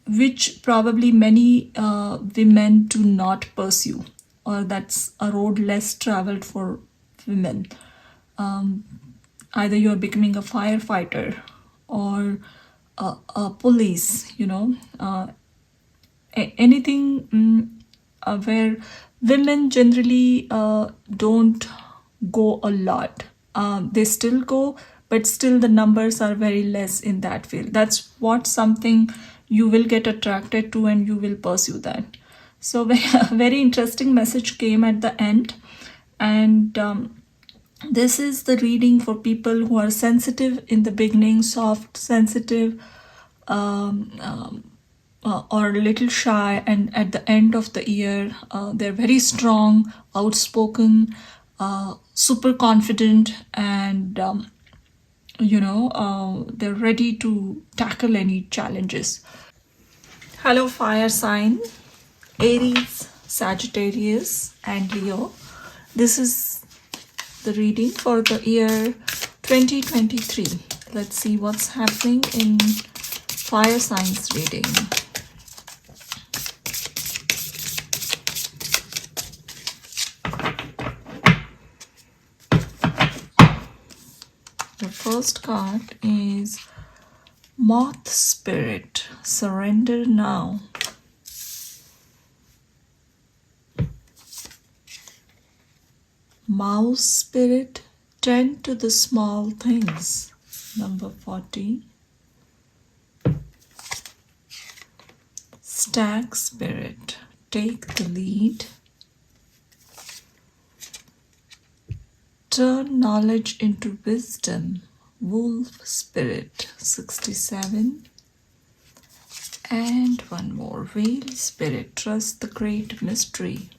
which probably many women do not pursue, or that's a road less traveled for women. Either you're becoming a firefighter, or a police, anything, where women generally don't go a lot. They still go, but still the numbers are very less in that field. That's what something you will get attracted to, and you will pursue that. So very interesting message came at the end. And this is the reading for people who are sensitive in the beginning, soft, sensitive, or a little shy, and at the end of the year they're very strong, outspoken, super confident, and they're ready to tackle any challenges. Hello, fire sign, Aries, Sagittarius, and Leo. This is the reading for the year 2023. Let's see what's happening in fire signs reading. The first card is Moth Spirit, surrender now. Mouse Spirit, tend to the small things, number 40. Stag Spirit, take the lead. Turn knowledge into wisdom, Wolf Spirit, 67. And one more, Whale Spirit, trust the great mystery.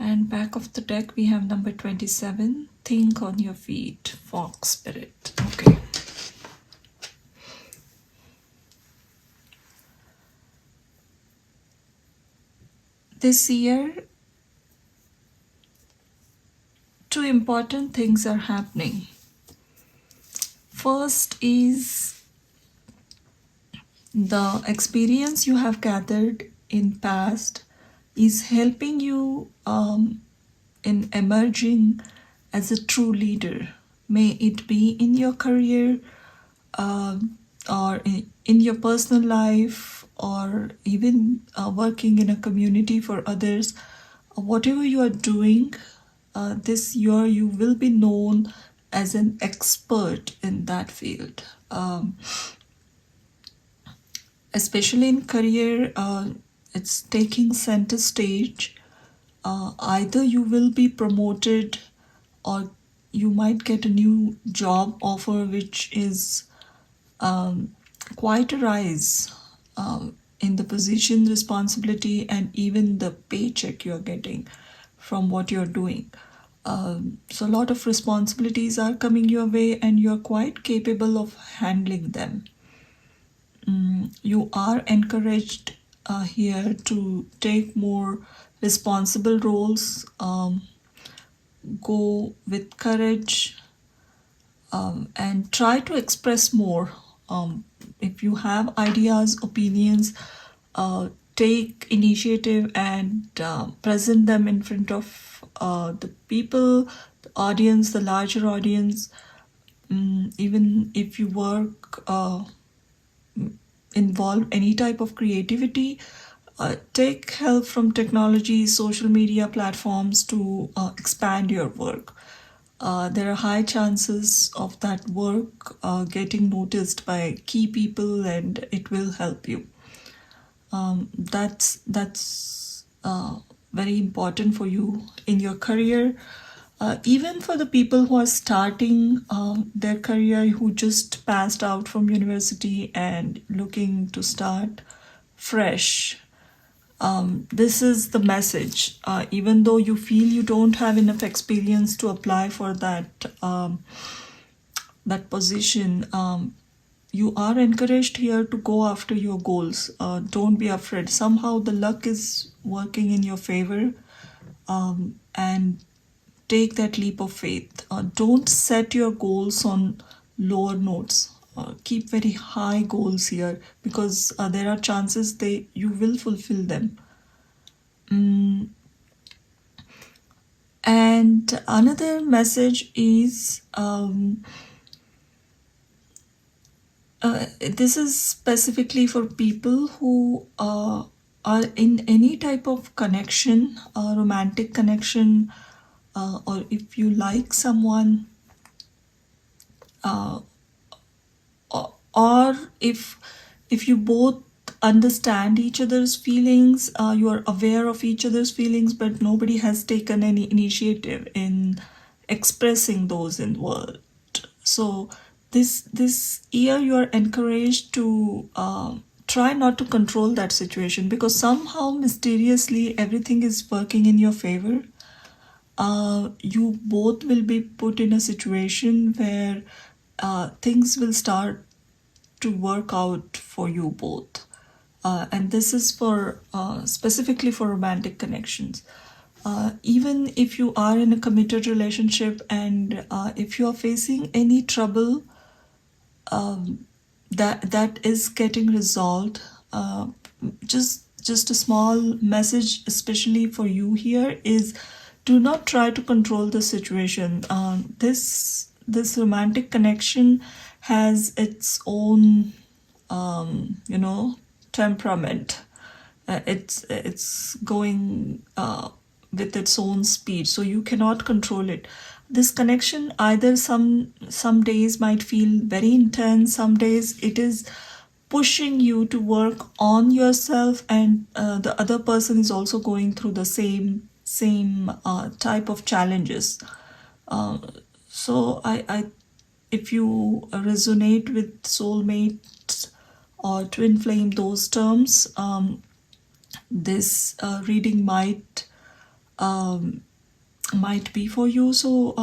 And back of the deck we have number 27, think on your feet, Fox Spirit. Okay. This year, two important things are happening. First is the experience you have gathered in past is helping you in emerging as a true leader. May it be in your career, or in your personal life, or even working in a community for others. Whatever you are doing, this year you will be known as an expert in that field. Especially in career, it's taking center stage. Either you will be promoted, or you might get a new job offer, which is quite a rise in the position, responsibility, and even the paycheck you're getting from what you're doing. So a lot of responsibilities are coming your way, and you're quite capable of handling them. You are encouraged here to take more responsible roles, go with courage, and try to express more if you have ideas, opinions, take initiative and present them in front of the people, the audience, the larger audience. Even if you work, involve any type of creativity, take help from technology, social media platforms to expand your work. There are high chances of that work getting noticed by key people, and it will help you. That's very important for you in your career. Even for the people who are starting their career, who just passed out from university and looking to start fresh, this is the message. Even though you feel you don't have enough experience to apply for that position, you are encouraged here to go after your goals. Don't be afraid. Somehow the luck is working in your favor, and take that leap of faith. Don't set your goals on lower notes. Keep very high goals here, because there are chances you will fulfill them. And another message is, this is specifically for people who are in any type of connection, romantic connection, or if you like someone, or if you both understand each other's feelings, you are aware of each other's feelings, but nobody has taken any initiative in expressing those in words. So this year you are encouraged to try not to control that situation, because somehow mysteriously everything is working in your favor. You both will be put in a situation where things will start to work out for you both. And this is for specifically for romantic connections. Even if you are in a committed relationship, and if you are facing any trouble that is getting resolved, just a small message especially for you here is, do not try to control the situation. This romantic connection has its own temperament. It's going with its own speed, so you cannot control it. This connection, either some days might feel very intense, some days it is pushing you to work on yourself, and the other person is also going through the same type of challenges. So I if you resonate with soulmates or twin flame, those terms, this reading might be for you. So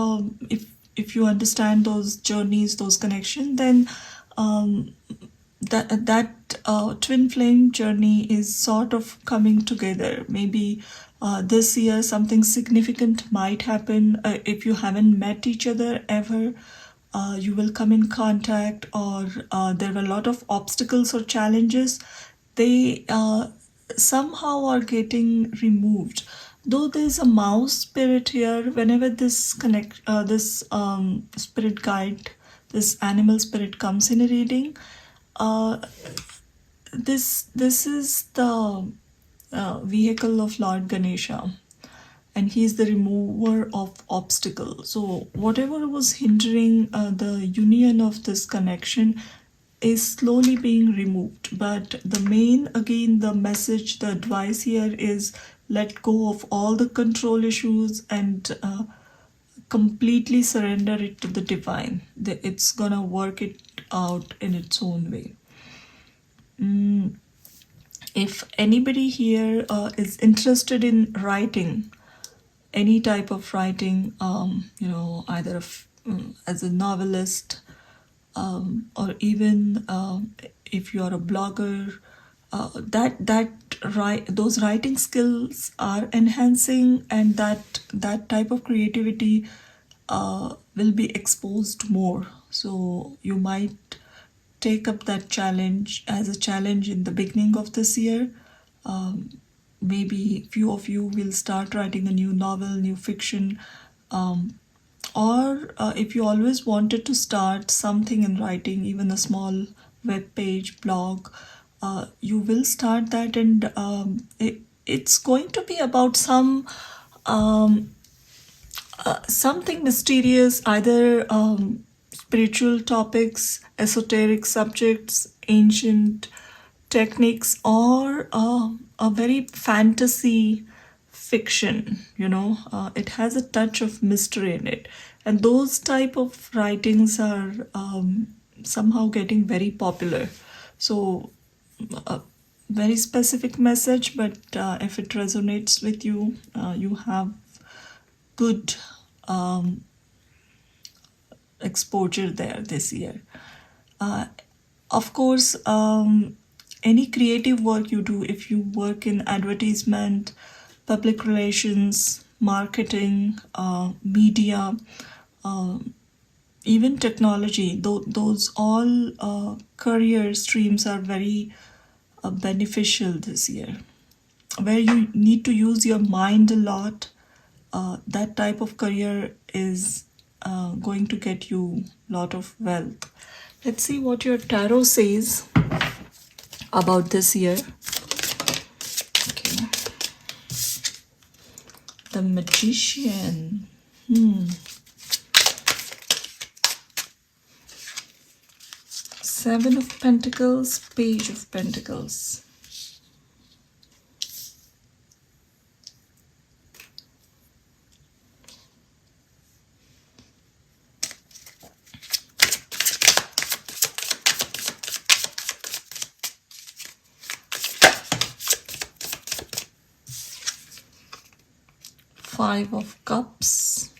if you understand those journeys, those connections, then that twin flame journey is sort of coming together. Maybe this year something significant might happen. If you haven't met each other ever, you will come in contact, or there were a lot of obstacles or challenges. They somehow are getting removed. Though there's a mouse spirit here, whenever this spirit guide, this animal spirit comes in a reading, this is the vehicle of Lord Ganesha, and he is the remover of obstacles. So whatever was hindering the union of this connection is slowly being removed. But the message, the advice here is, let go of all the control issues and completely surrender it to the divine. It's gonna work it out in its own way. If anybody here is interested in writing, any type of writing, either as a novelist, or even if you are a blogger, those writing skills are enhancing, and that type of creativity will be exposed more. So you might take up that challenge as a challenge in the beginning of this year. Maybe few of you will start writing a new novel, new fiction, or if you always wanted to start something in writing, even a small web page, blog, you will start that, and it's going to be about something mysterious, either spiritual topics, esoteric subjects, ancient techniques, or a very fantasy fiction. It has a touch of mystery in it, and those type of writings are somehow getting very popular. So a very specific message, but if it resonates with you, you have good exposure there this year. Of course, any creative work you do, if you work in advertisement, public relations, marketing, media, even technology, those all career streams are very beneficial this year, where you need to use your mind a lot. That type of career is going to get you a lot of wealth. Let's see what your tarot says about this year. Okay. The Magician. Seven of Pentacles, Page of Pentacles. Five of Cups.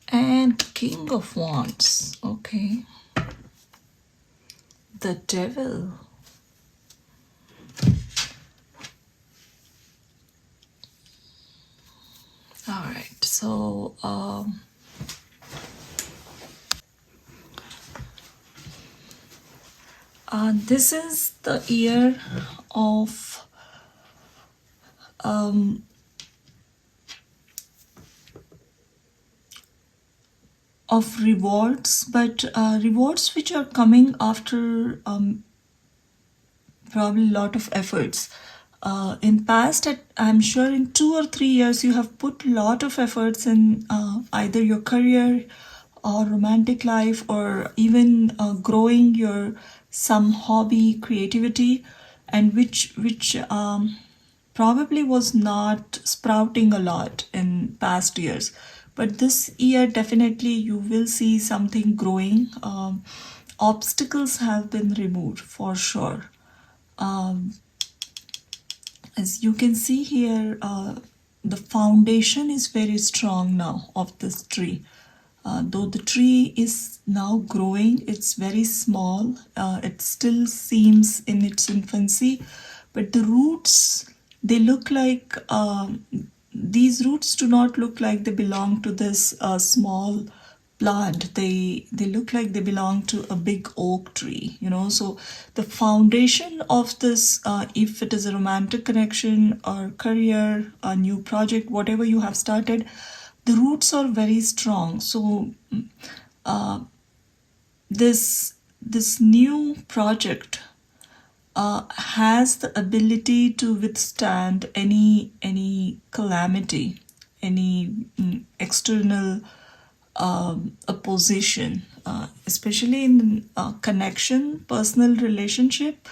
And King of Wands. Okay. The Devil. All right, so this is the year of rewards, but rewards which are coming after probably a lot of efforts. In past, I'm sure in 2 or 3 years, you have put a lot of efforts in either your career or romantic life, or even growing your some hobby, creativity, and which probably was not sprouting a lot in past years. But this year, definitely you will see something growing. Obstacles have been removed for sure. As you can see here, the foundation is very strong now of this tree. Though the tree is now growing, it's very small. It still seems in its infancy, but the roots, they look like, these roots do not look like they belong to this small plant. They look like they belong to a big oak tree, so the foundation of this, if it is a romantic connection or career, a new project, whatever you have started, the roots are very strong. So this new project has the ability to withstand any calamity, any external opposition, especially in connection, personal relationship.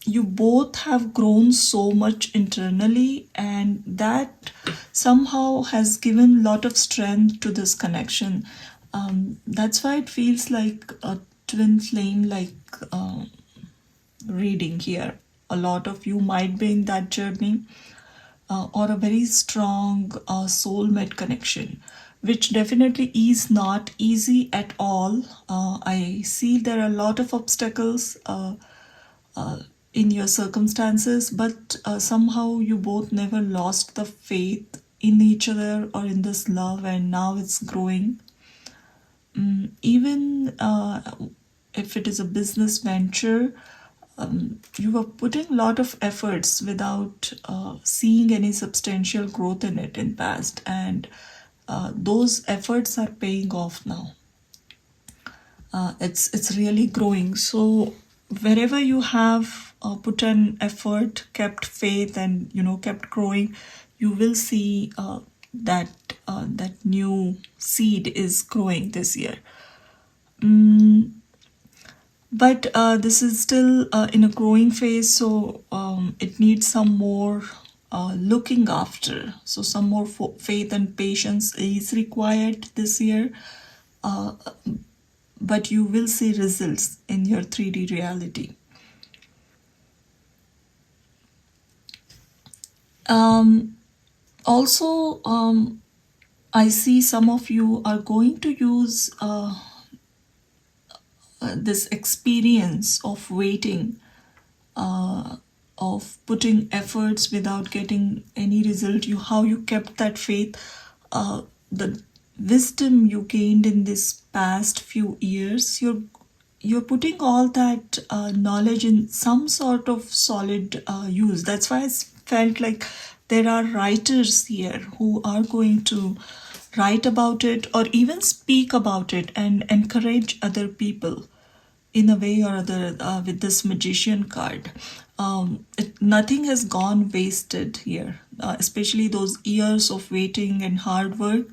You both have grown so much internally, and that somehow has given a lot of strength to this connection. That's why it feels like a twin flame, like reading here. A lot of you might be in that journey, or a very strong soulmate connection. which definitely is not easy at all. I see there are a lot of obstacles in your circumstances, but somehow you both never lost the faith in each other or in this love, and now it's growing. Even if it is a business venture, you are putting a lot of efforts without seeing any substantial growth in it in past, and those efforts are paying off now. It's really growing. So wherever you have put an effort, kept faith, and kept growing, you will see that that new seed is growing this year. But this is still in a growing phase, so it needs some more looking after. So some more faith and patience is required this year. But you will see results in your 3D reality. Also, I see some of you are going to use this experience of waiting, of putting efforts without getting any result. How you kept that faith, the wisdom you gained in this past few years, you're putting all that knowledge in some sort of solid use. That's why I felt like there are writers here who are going to write about it or even speak about it and encourage other people in a way or other with this magician card. Nothing has gone wasted here, especially those years of waiting and hard work.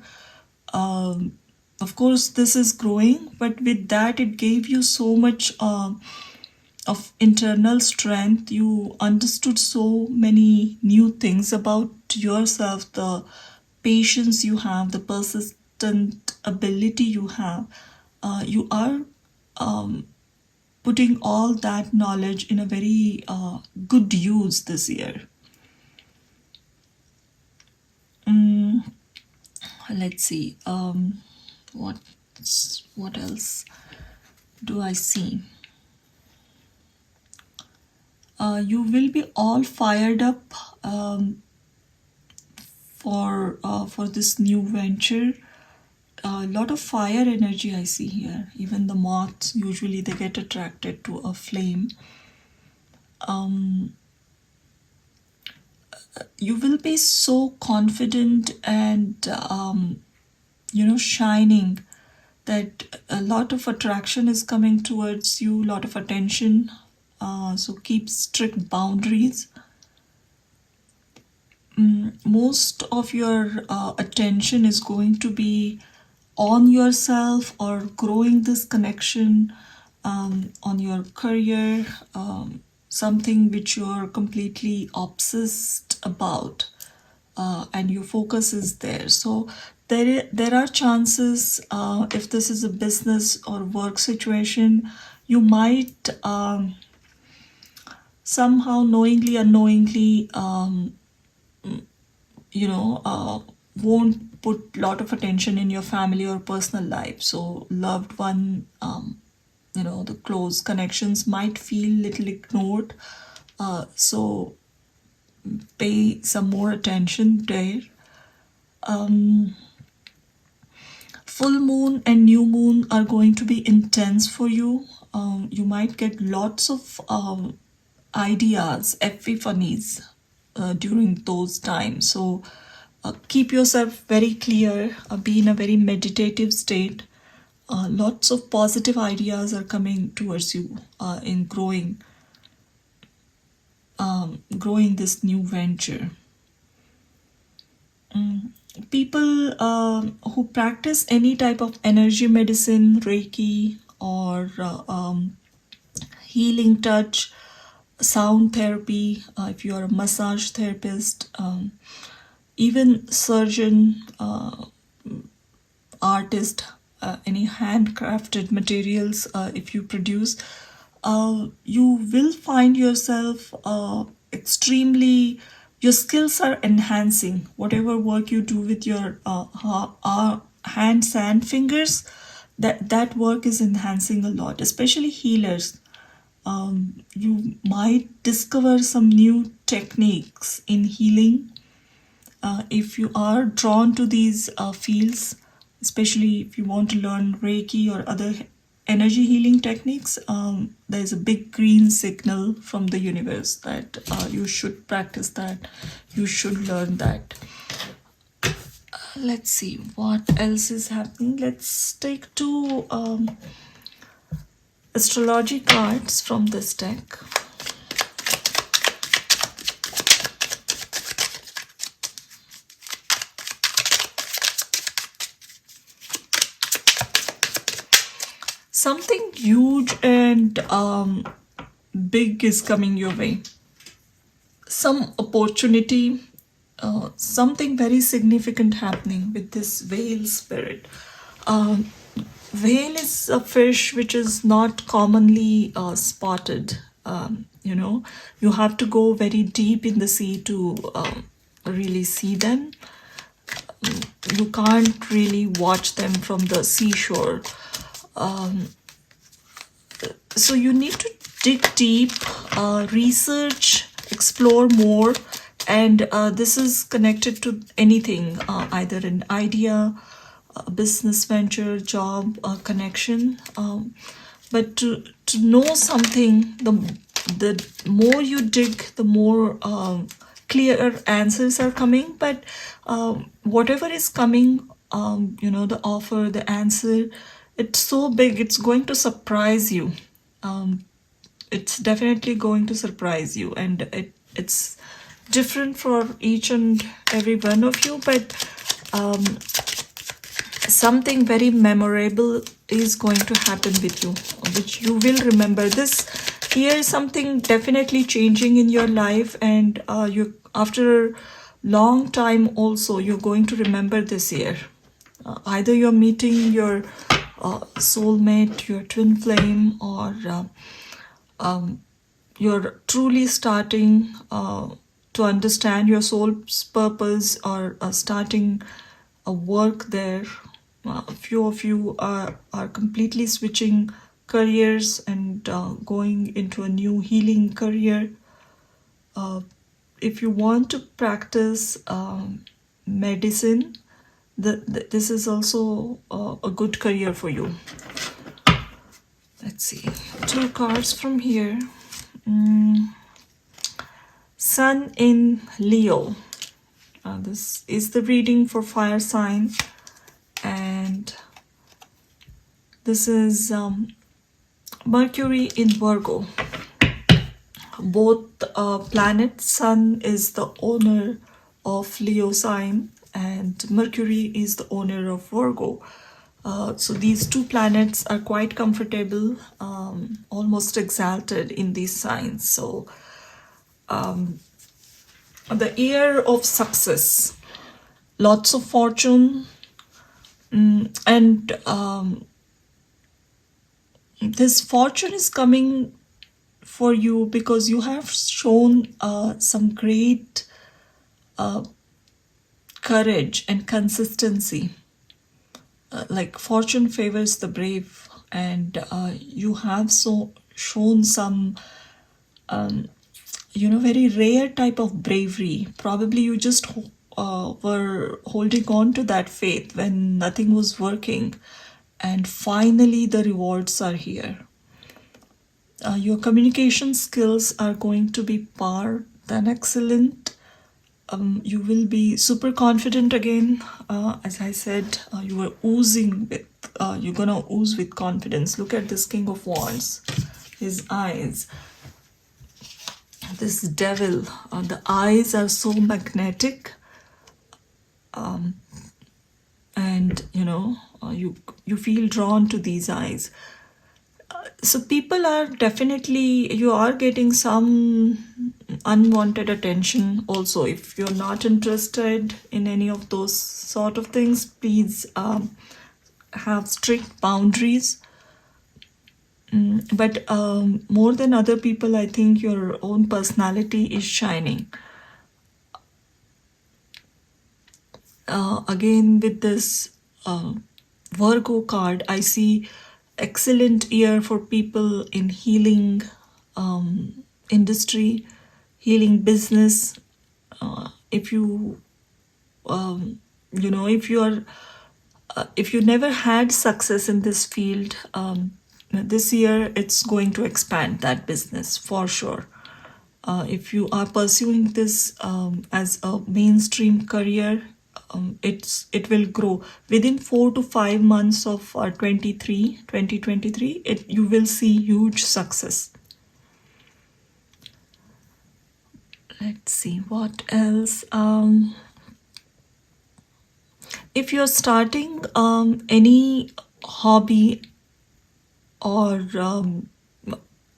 Of course, this is growing, but with that, it gave you so much of internal strength. You understood so many new things about yourself, the patience you have, the persistent ability you have. You are putting all that knowledge in a very good use this year. Let's see. What else do I see? You will be all fired up for this new venture. A lot of fire energy I see here. Even the moths, usually they get attracted to a flame. You will be so confident and shining that a lot of attraction is coming towards you, a lot of attention. So keep strict boundaries. Most of your attention is going to be on yourself or growing this connection, on your career, something which you're completely obsessed about, and your focus is there. So there are chances, if this is a business or work situation, you might somehow knowingly, unknowingly, won't put a lot of attention in your family or personal life. So loved one, the close connections might feel little ignored. So pay some more attention there. Full moon and new moon are going to be intense for you. You might get lots of ideas, epiphanies during those times. So keep yourself very clear, be in a very meditative state. Lots of positive ideas are coming towards you in growing this new venture. People who practice any type of energy medicine, Reiki, or healing touch, sound therapy, if you are a massage therapist, even surgeon, artist, any handcrafted materials, if you produce, you will find yourself extremely, your skills are enhancing. Whatever work you do with your hands and fingers, that work is enhancing a lot, especially healers. You might discover some new techniques in healing. If you are drawn to these fields, especially if you want to learn Reiki or other energy healing techniques, there's a big green signal from the universe that you should practice that, you should learn that. Let's see what else is happening. Let's take two astrology cards from this deck. Something huge and big is coming your way. Some opportunity, something very significant happening with this whale spirit. Whale is a fish which is not commonly spotted. You have to go very deep in the sea to really see them. You can't really watch them from the seashore. So you need to dig deep, research, explore more, and this is connected to anything, either an idea, a business venture, job, connection. But to know something, the more you dig, the more clearer answers are coming. But whatever is coming, the offer, the answer, it's so big, it's going to surprise you. It's definitely going to surprise you, and it's different for each and every one of you, but something very memorable is going to happen with you, which you will remember. This year, something definitely changing in your life, and you, after a long time also, you're going to remember this year. Either you're meeting your soulmate, your twin flame, or you're truly starting to understand your soul's purpose, or starting a work there. A few of you are completely switching careers and going into a new healing career. If you want to practice medicine, this is also a good career for you. Let's see, two cards from here. Sun in Leo. This is the reading for fire sign, and this is Mercury in Virgo. Both planets, Sun is the owner of Leo sign, and Mercury is the owner of Virgo. So these two planets are quite comfortable, almost exalted in these signs. So the year of success, lots of fortune, and this fortune is coming for you because you have shown some great courage and consistency. Like fortune favors the brave, and you have shown some very rare type of bravery. Probably you just were holding on to that faith when nothing was working, and finally the rewards are here. Your communication skills are going to be par than excellent. You will be super confident again. As I said, you were oozing with, you're gonna ooze with confidence. Look at this King of Wands, his eyes. This devil, the eyes are so magnetic, and you feel drawn to these eyes. So people are definitely, you are getting some unwanted attention also. If you're not interested in any of those sort of things, please have strict boundaries. But more than other people, I think your own personality is shining. Again, with this Virgo card, I see excellent year for people in healing industry, healing business. If you you know, if you never had success in this field, this year it's going to expand that business for sure. If you are pursuing this as a mainstream career, it will grow within 4 to 5 months of 2023. You will see huge success. Let's see what else. If you're starting any hobby or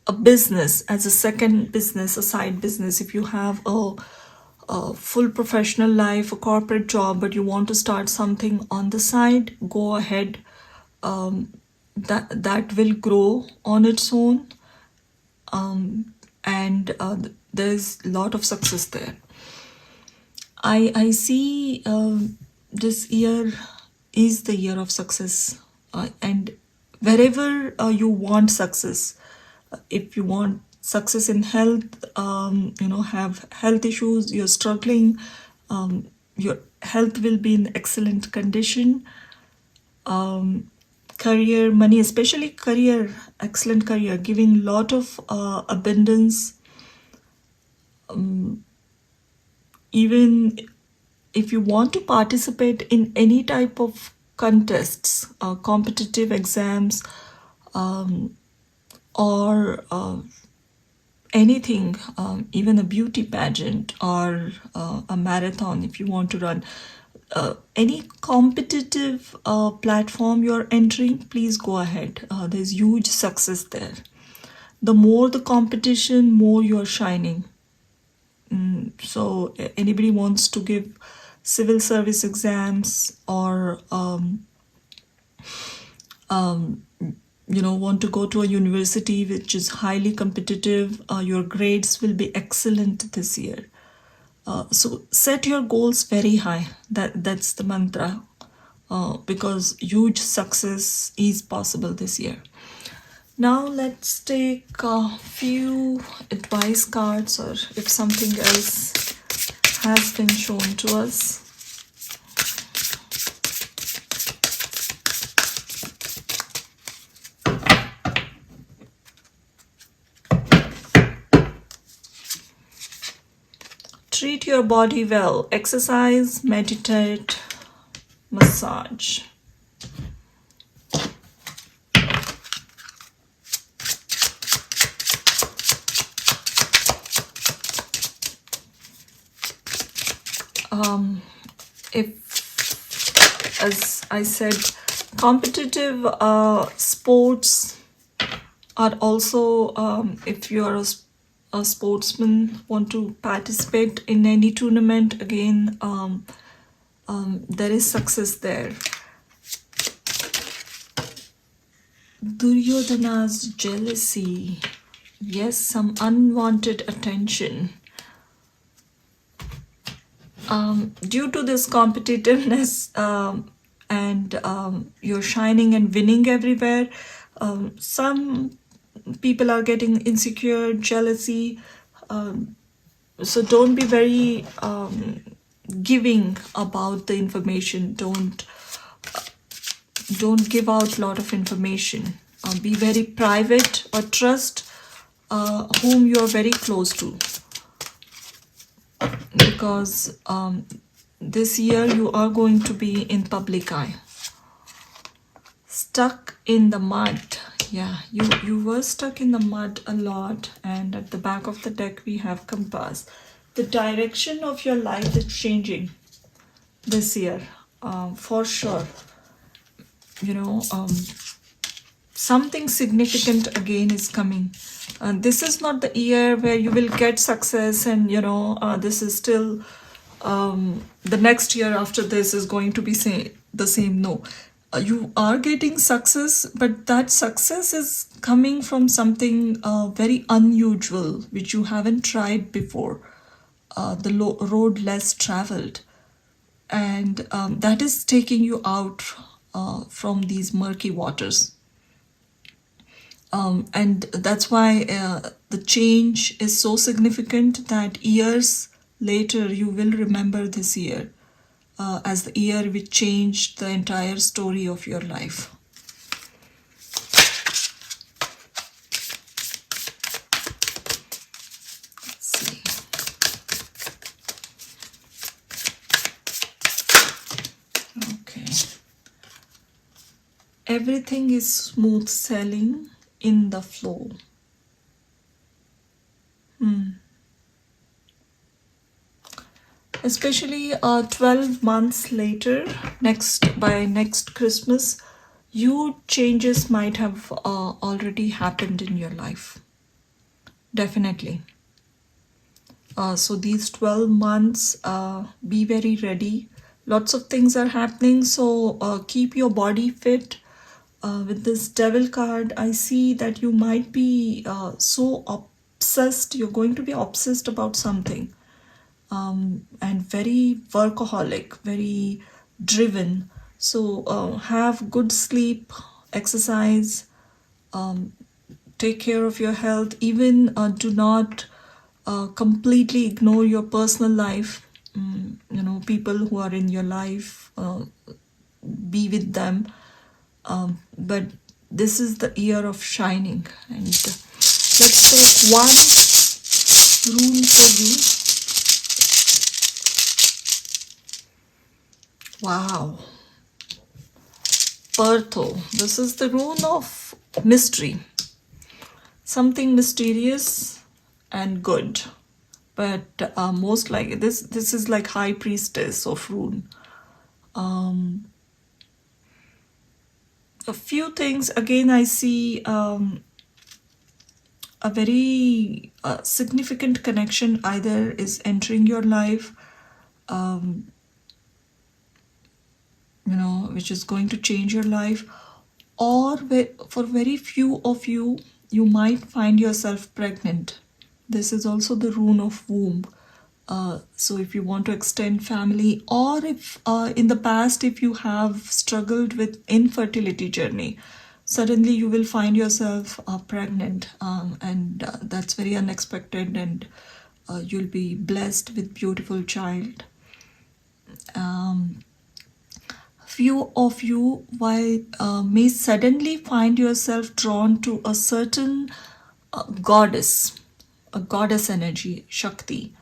a business as a second business, a side business, if you have a full professional life, a corporate job, but you want to start something on the side, go ahead. That will grow on its own, and there's a lot of success there. I see this year is the year of success, and wherever you want success, if you want success in health, have health issues, you're struggling, your health will be in excellent condition. Career, money, especially career, excellent career, giving lot of abundance. Even if you want to participate in any type of contests, competitive exams, or anything, even a beauty pageant or a marathon, if you want to run, any competitive platform you're entering, please go ahead. There's huge success there. The more the competition, more you're shining. So anybody wants to give civil service exams or want to go to a university which is highly competitive, your grades will be excellent this year. So set your goals very high. That's the mantra, because huge success is possible this year. Now let's take a few advice cards, or if something else has been shown to us. Treat your body well. Exercise, meditate, massage. If, as I said, competitive sports are also, if you are a sportsman, want to participate in any tournament, again, there is success there. Duryodhana's jealousy. Yes, some unwanted attention. Due to this competitiveness and you're shining and winning everywhere, some people are getting insecure, jealousy. So don't be very giving about the information. Don't give out a lot of information. Be very private, or trust whom you are very close to. Because this year you are going to be in public eye. Stuck in the mud. Yeah, you were stuck in the mud a lot, and at the back of the deck we have compass. The direction of your life is changing this year, for sure. Something significant again is coming. This is not the year where you will get success, and this is still the next year after this is going to be the same. No, you are getting success, but that success is coming from something very unusual, which you haven't tried before. The road less traveled, and that is taking you out from these murky waters. And that's why the change is so significant that years later you will remember this year as the year which changed the entire story of your life. Let's see. Okay. Everything is smooth sailing in the flow. Especially 12 months later, by next Christmas, huge changes might have already happened in your life. Definitely. So these 12 months, be very ready. Lots of things are happening, so keep your body fit. With this devil card, I see that you might be so obsessed. You're going to be obsessed about something. And very workaholic, very driven. So have good sleep, exercise, take care of your health. Even do not completely ignore your personal life. People who are in your life, be with them. But this is the year of shining. And let's take one rune for you. Wow. Pertho. This is the rune of mystery. Something mysterious and good. But most likely, this is like High Priestess of rune. A few things. Again, I see a very significant connection either is entering your life, which is going to change your life, or for very few of you, you might find yourself pregnant. This is also the rune of womb. So if you want to extend family, or if in the past, if you have struggled with infertility journey, suddenly you will find yourself pregnant, and that's very unexpected, and you'll be blessed with beautiful child. Few of you may suddenly find yourself drawn to a certain goddess, a goddess energy, Shakti.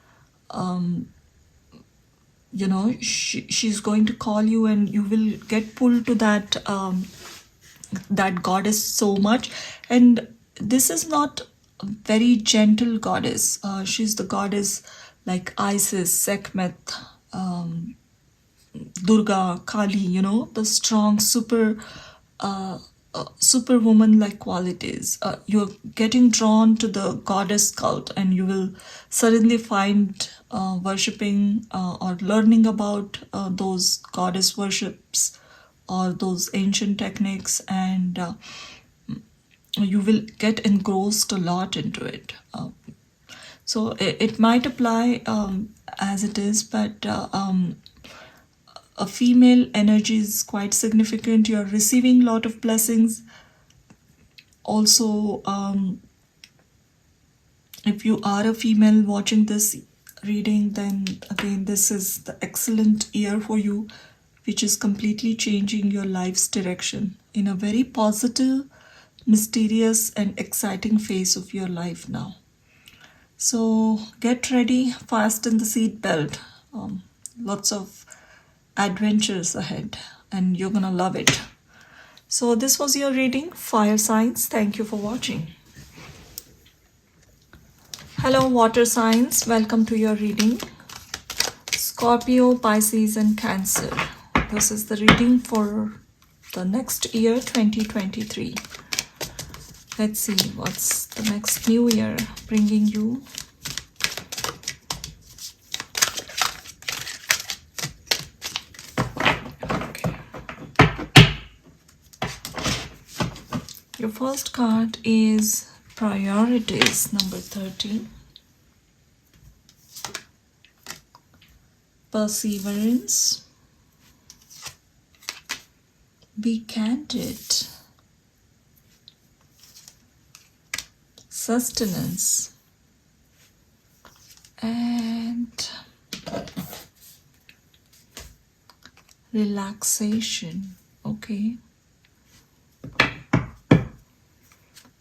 She's going to call you, and you will get pulled to that goddess so much. And this is not a very gentle goddess. She's the goddess like Isis, Sekhmet, Durga, Kali, the strong superwoman like qualities. You're getting drawn to the goddess cult, and you will suddenly find worshipping or learning about those goddess worships or those ancient techniques, and you will get engrossed a lot into it. So it might apply as it is, but a female energy is quite significant. You're receiving a lot of blessings. Also, if you are a female watching this reading, then again, this is the excellent year for you, which is completely changing your life's direction in a very positive, mysterious, and exciting phase of your life now. So get ready, fasten the seat belt. Lots of adventures ahead, and you're gonna love it. So this was your reading, fire signs. Thank you for watching. Hello water signs, welcome to your reading. Scorpio, Pisces and Cancer. This is the reading for the next year, 2023. Let's see what's the next new year bringing you. Your first card is Priorities, number 13. Perseverance. Be candid. Sustenance. And relaxation. Okay.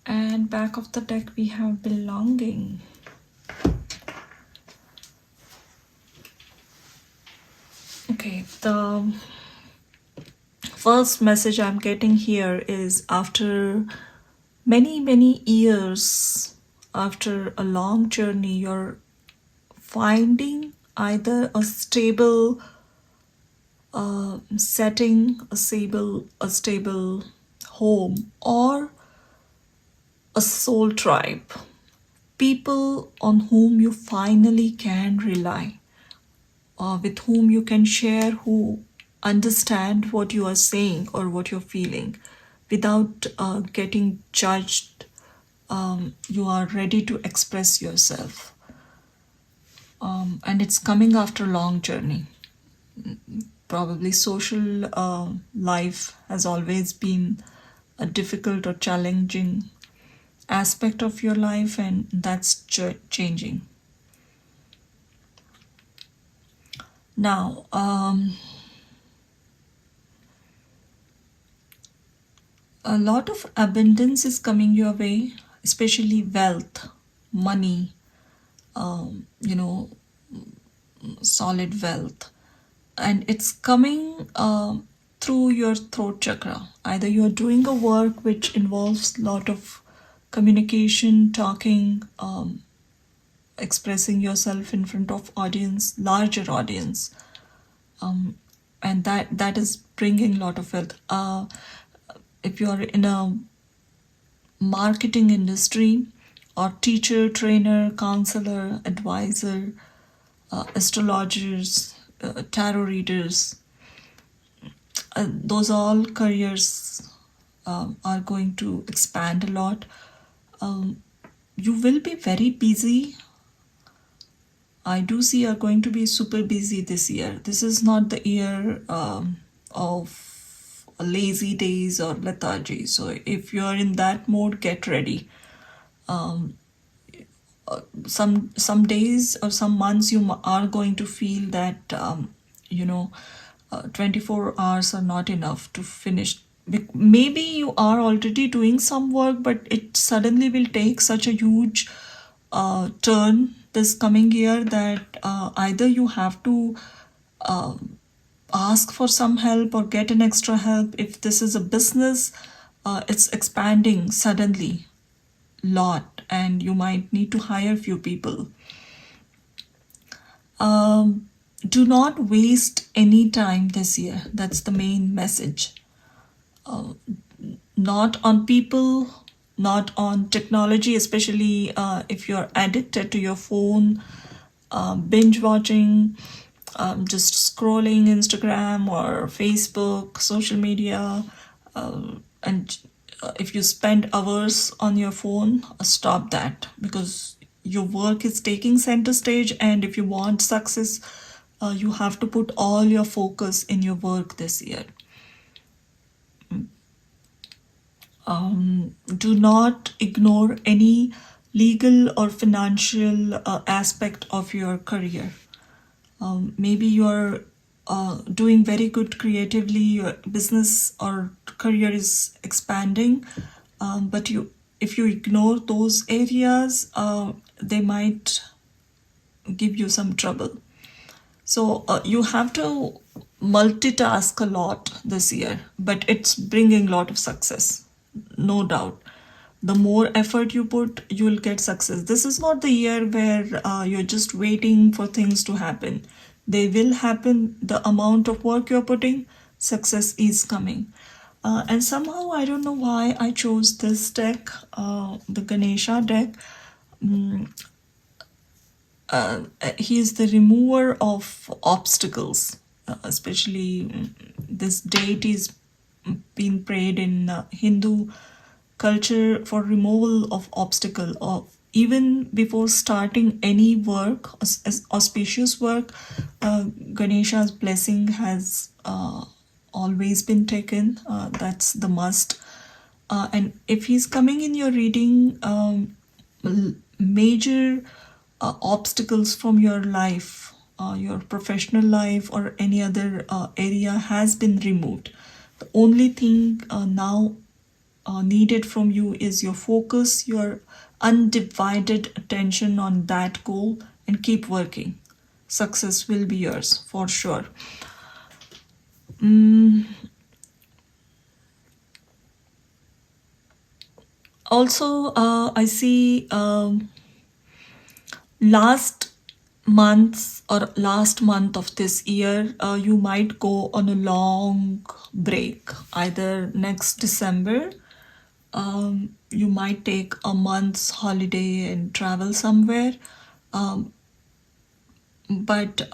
And back of the deck we have belonging. Okay, the first message I'm getting here is after many years, after a long journey, you're finding either a stable setting, a stable home, or a soul tribe, people on whom you finally can rely, with whom you can share, who understand what you are saying or what you're feeling without getting judged. You are ready to express yourself, and it's coming after a long journey. Probably social life has always been a difficult or challenging aspect of your life, and that's changing now. A lot of abundance is coming your way, especially wealth, money, you know, solid wealth, and it's coming through your throat chakra. Either you're doing a work which involves a lot of communication, talking, expressing yourself in front of audience, larger audience, and that is bringing a lot of wealth. If you're in a marketing industry, or teacher, trainer, counselor, advisor, astrologers, tarot readers, those all careers are going to expand a lot. You will be very busy. I do see you're going to be super busy this year. This is not the year of lazy days or lethargy. So if you're in that mode, get ready. Some days or some months you are going to feel that 24 hours are not enough to finish. Maybe you are already doing some work, but it suddenly will take such a huge turn this coming year that either you have to ask for some help or get an extra help. If this is a business, it's expanding suddenly lot, and you might need to hire a few people. Do not waste any time this year. That's the main message. Not on people, not on technology, especially if you're addicted to your phone, binge watching, just scrolling Instagram or Facebook, social media, and if you spend hours on your phone, stop that, because your work is taking center stage, and if you want success, you have to put all your focus in your work this year. Do not ignore any legal or financial aspect of your career. Maybe you're doing very good creatively, your business or career is expanding, but if you ignore those areas, they might give you some trouble. So you have to multitask a lot this year, but it's bringing a lot of success, no doubt. The more effort you put, you will get success. This is not the year where you're just waiting for things to happen. They will happen. The amount of work you're putting, success is coming. And somehow, I don't know why I chose this deck, the Ganesha deck. He is the remover of obstacles, especially this deity is being prayed in Hindu culture for removal of obstacle, or even before starting any work, auspicious work. Ganesha's blessing has always been taken. That's the must. And if he's coming in your reading, major obstacles from your life, your professional life or any other area has been removed. The only thing now needed from you is your focus, your undivided attention on that goal, and keep working. Success will be yours for sure. Also, I see last month of this year, you might go on a long break, either next December. You might take a month's holiday and travel somewhere. But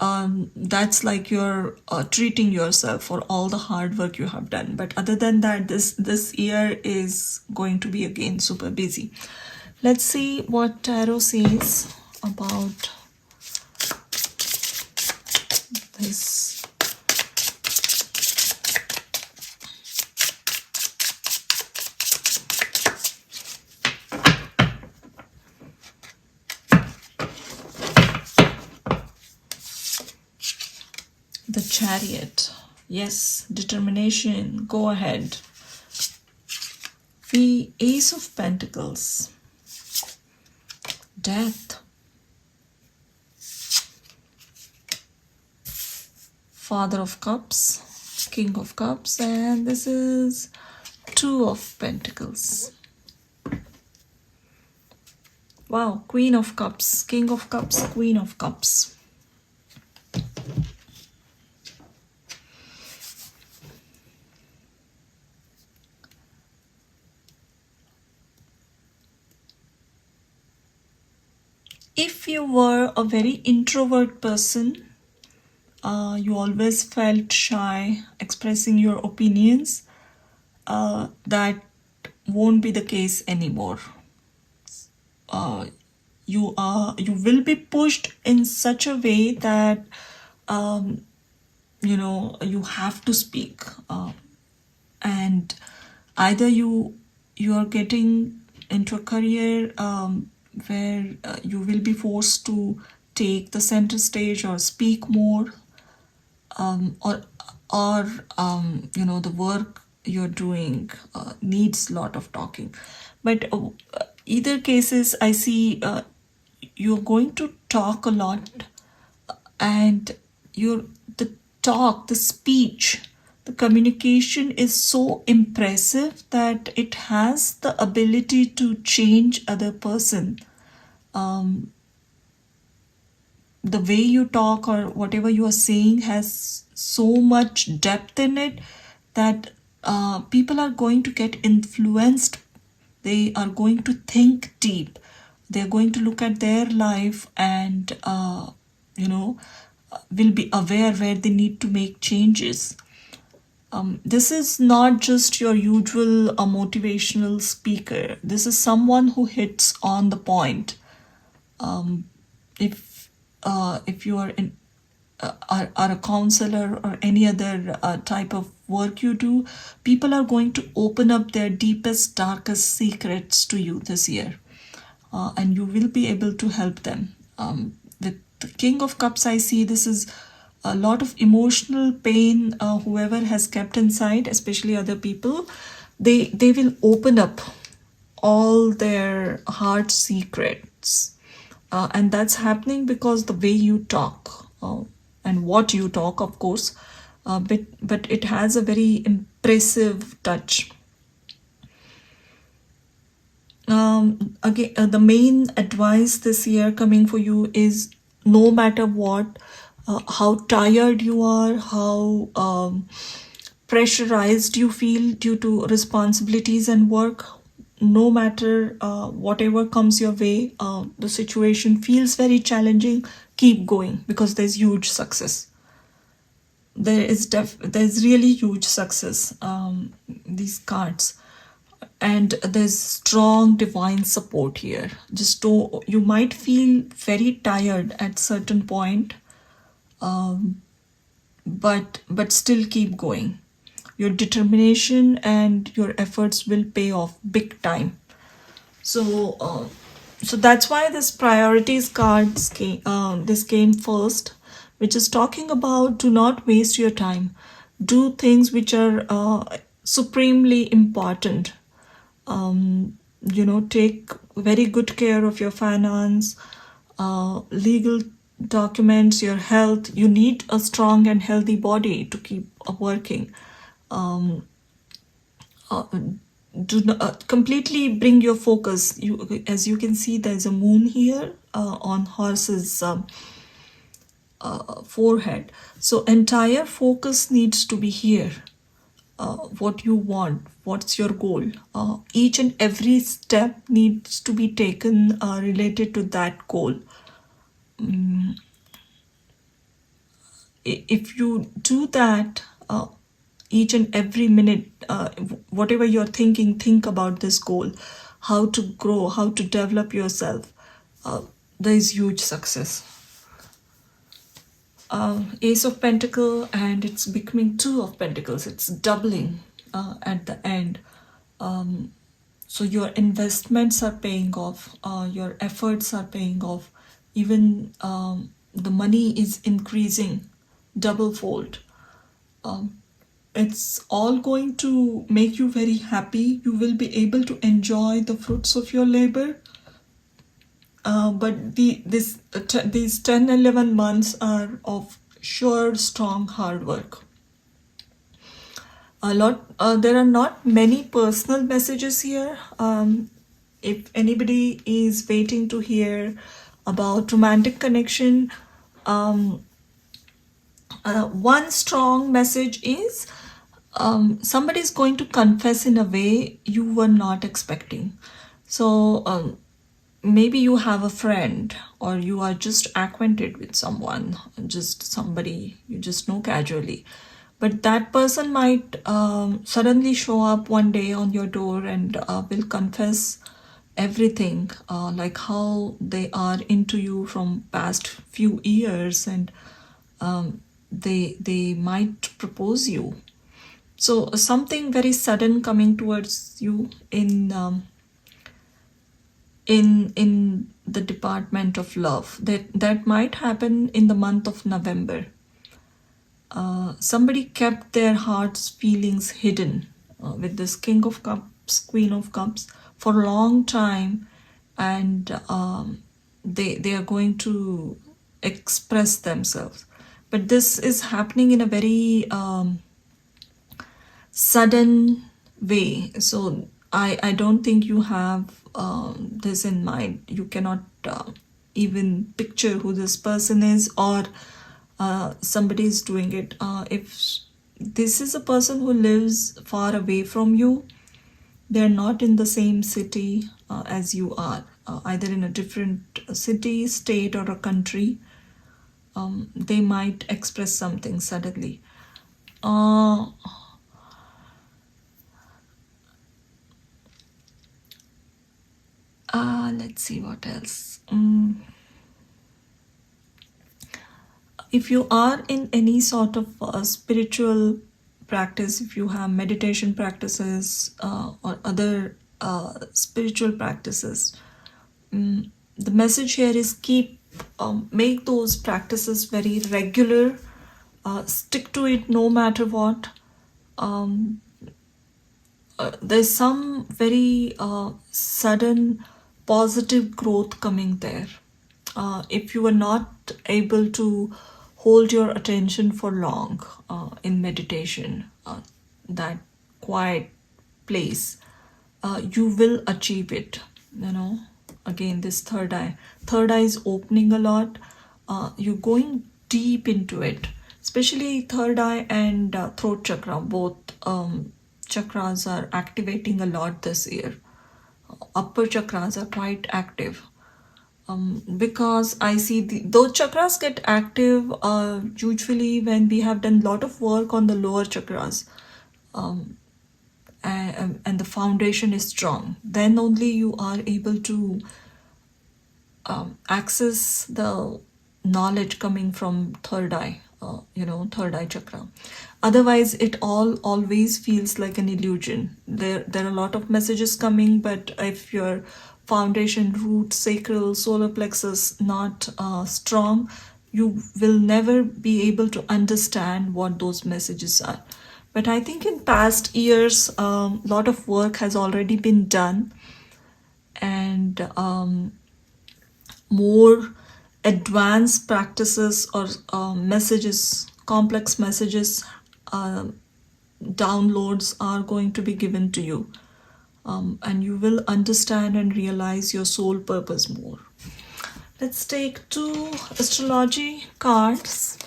that's like you're treating yourself for all the hard work you have done. But other than that, this year is going to be again super busy. Let's see what tarot says about this. The Chariot. Yes, determination. Go ahead. The Ace of Pentacles. Death. Father of Cups. King of Cups. And this is Two of Pentacles. Wow. Queen of Cups. King of Cups. Queen of Cups. If you were a very introvert person, you always felt shy expressing your opinions, that won't be the case anymore. You will be pushed in such a way that you have to speak, and either you are getting into a career where you will be forced to take the center stage or speak more, or the work you're doing needs a lot of talking. But either cases, I see you're going to talk a lot, and the speech, the communication is so impressive that it has the ability to change other person. The way you talk or whatever you are saying has so much depth in it that people are going to get influenced. They are going to think deep. They're going to look at their life and will be aware where they need to make changes. This is not just your usual motivational speaker. This is someone who hits on the point. If you are a counselor or any other type of work you do, people are going to open up their deepest, darkest secrets to you this year, and you will be able to help them. With the King of Cups, I see this is a lot of emotional pain. Whoever has kept inside, especially other people, they will open up all their heart secrets. And that's happening because the way you talk, and what you talk, of course, but it has a very impressive touch. Again, the main advice this year coming for you is, no matter what, how tired you are, how pressurized you feel due to responsibilities and work, no matter whatever comes your way, the situation feels very challenging, keep going, because there's huge success. There's really huge success, these cards, and there's strong divine support here. You might feel very tired at certain point, but still keep going. your determination and your efforts will pay off big time. So so that's why this priorities cards this came first, which is talking about do not waste your time, do things which are supremely important. Take very good care of your finance, legal documents, your health. You need a strong and healthy body to keep working. um, uh, do not, completely bring your focus. As you can see, there's a moon here on horse's forehead. So entire focus needs to be here. What you want, what's your goal. Each and every step needs to be taken related to that goal. If you do that, each and every minute, whatever you're thinking, think about this goal, how to grow, how to develop yourself. There is huge success. Ace of Pentacle, and it's becoming Two of Pentacles. It's doubling at the end. So your investments are paying off, your efforts are paying off, even the money is increasing double fold. It's all going to make you very happy. You will be able to enjoy the fruits of your labor. But these 10-11 months are of sure strong hard work. There are not many personal messages here. If anybody is waiting to hear about romantic connection, one strong message is somebody is going to confess in a way you were not expecting. So maybe you have a friend, or you are just acquainted with someone, just somebody you just know casually, but that person might suddenly show up one day on your door and will confess everything, like how they are into you from past few years, and they might propose you. So something very sudden coming towards you in the department of love. That might happen in the month of November. Somebody kept their heart's feelings hidden with this King of Cups, Queen of Cups for a long time, and they are going to express themselves. But this is happening in a very sudden way. So I don't think you have this in mind. You cannot even picture who this person is, or somebody is doing it. If this is a person who lives far away from you, they're not in the same city as you are, either in a different city, state, or a country. They might express something suddenly. Let's see what else. If you are in any sort of spiritual practice, if you have meditation practices or other spiritual practices, the message here is make those practices very regular. Stick to it no matter what. There's some very sudden positive growth coming there. If you are not able to hold your attention for long in meditation, that quiet place, you will achieve it. Again, this third eye is opening a lot. You're going deep into it, especially third eye and throat chakra. Both chakras are activating a lot this year. Upper chakras are quite active. Because I see those chakras get active usually when we have done a lot of work on the lower chakras, and the foundation is strong. Then only you are able to access the knowledge coming from third eye. third eye chakra. Otherwise, it always feels like an illusion. There are a lot of messages coming, but if your foundation, root, sacral, solar plexus not strong, you will never be able to understand what those messages are. But I think in past years, a lot of work has already been done, and more advanced practices or messages, complex messages, downloads are going to be given to you, and you will understand and realize your soul purpose more. Let's take 2 astrology cards.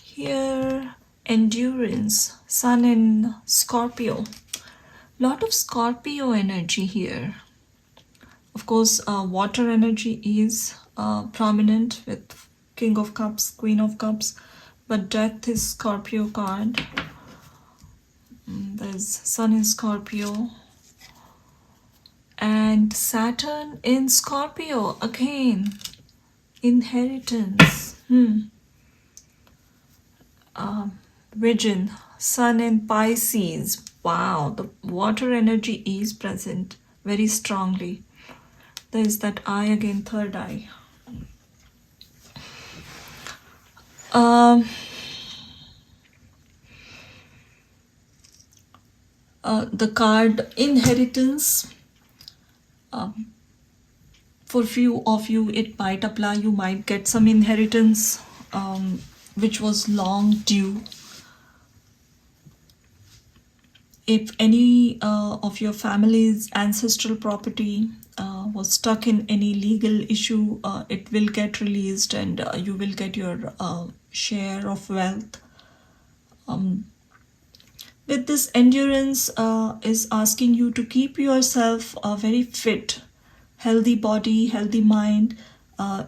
Here, endurance, sun in Scorpio. Lot of Scorpio energy here. Of course, water energy is prominent with King of Cups, Queen of Cups, but death is Scorpio card. There's sun in Scorpio. And Saturn in Scorpio again. Inheritance. Vision, sun in Pisces. Wow, the water energy is present very strongly. There is that eye again, third eye. The card inheritance. For few of you, it might apply. You might get some inheritance which was long due. If any of your family's ancestral property was stuck in any legal issue, it will get released, and you will get your share of wealth. With this, endurance is asking you to keep yourself very fit, healthy body, healthy mind.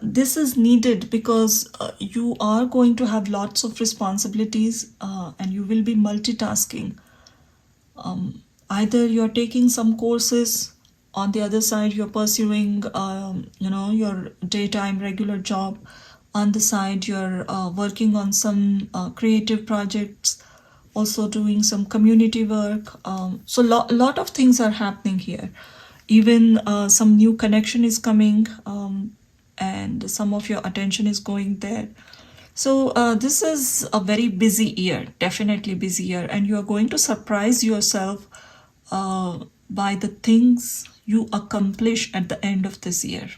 This is needed because you are going to have lots of responsibilities, and you will be multitasking. Either you're taking some courses, on the other side you're pursuing your daytime regular job, on the side you're working on some creative projects, also doing some community work. So lot of things are happening here. Even some new connection is coming, and some of your attention is going there. So this is a very busy year, definitely busy year, and you are going to surprise yourself by the things you accomplish at the end of this year.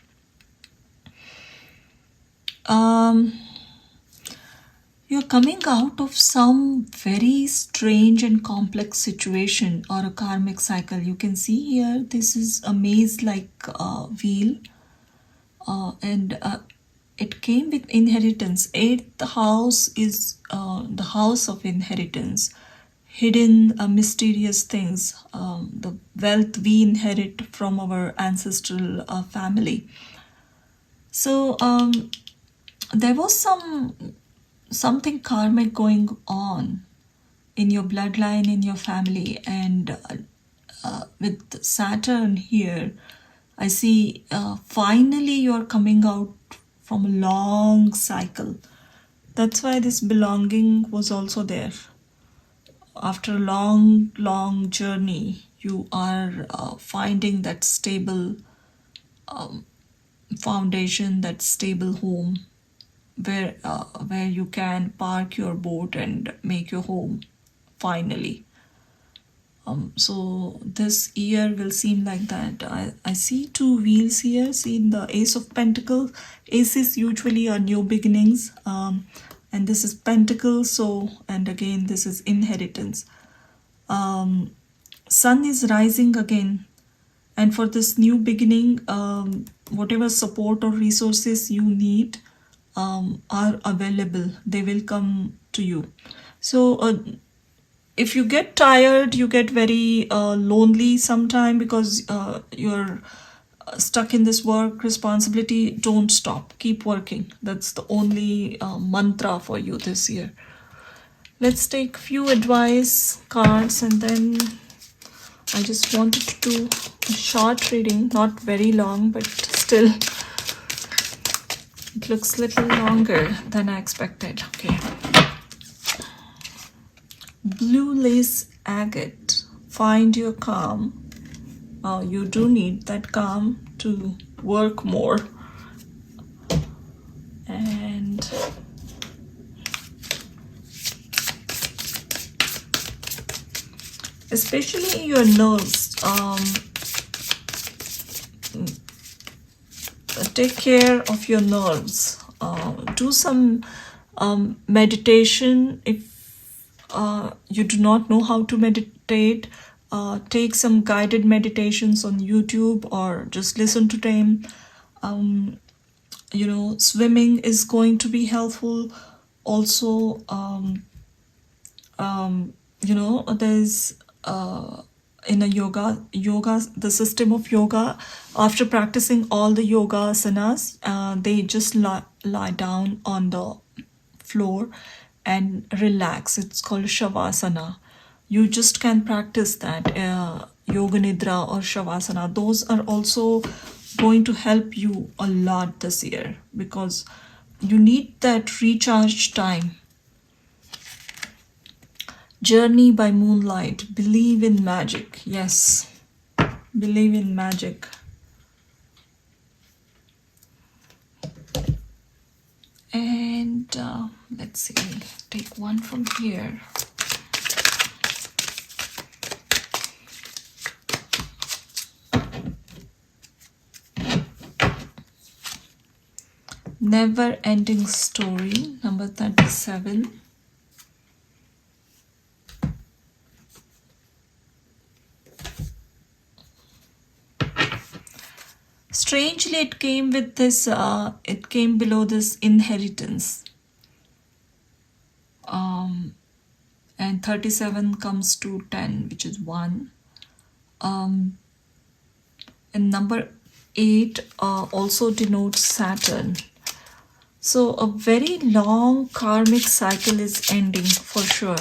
You're coming out of some very strange and complex situation or a karmic cycle. You can see here, this is a maze-like wheel, and it came with inheritance. 8th house is the house of inheritance, hidden mysterious things, the wealth we inherit from our ancestral family. So there was something karmic going on in your bloodline, in your family, and with Saturn here, I see finally you're coming out from a long cycle. That's why this belonging was also there. After a long journey, you are finding that stable foundation, that stable home, where you can park your boat and make your home finally. So this year will seem like that. I see 2 wheels here. See the Ace of Pentacles. Aces usually are new beginnings, and this is Pentacles. So, and again this is inheritance. Sun is rising again, and for this new beginning, whatever support or resources you need are available. They will come to you. So if you get tired, you get very lonely sometime because you're stuck in this work responsibility, don't stop, keep working. That's the only mantra for you this year. Let's take few advice cards, and then I just wanted to do a short reading, not very long, but still it looks a little longer than I expected. Okay. Blue lace agate, find your calm. You do need that calm to work more. And especially your nerves. Take care of your nerves. Do some meditation. If you do not know how to meditate, take some guided meditations on YouTube or just listen to them. Swimming is going to be helpful. Also, there's in a yoga, the system of yoga, after practicing all the yoga asanas, they just lie down on the floor and relax. It's called shavasana. You just can practice that, yoga nidra or shavasana. Those are also going to help you a lot this year, because you need that recharge time. Journey by moonlight, believe in magic. Yes, believe in magic. And let's see, take one from here. Never ending story, number 37. Strangely, it came with this, it came below this inheritance. And 37 comes to 10, which is 1. And number 8 also denotes Saturn. So a very long karmic cycle is ending for sure.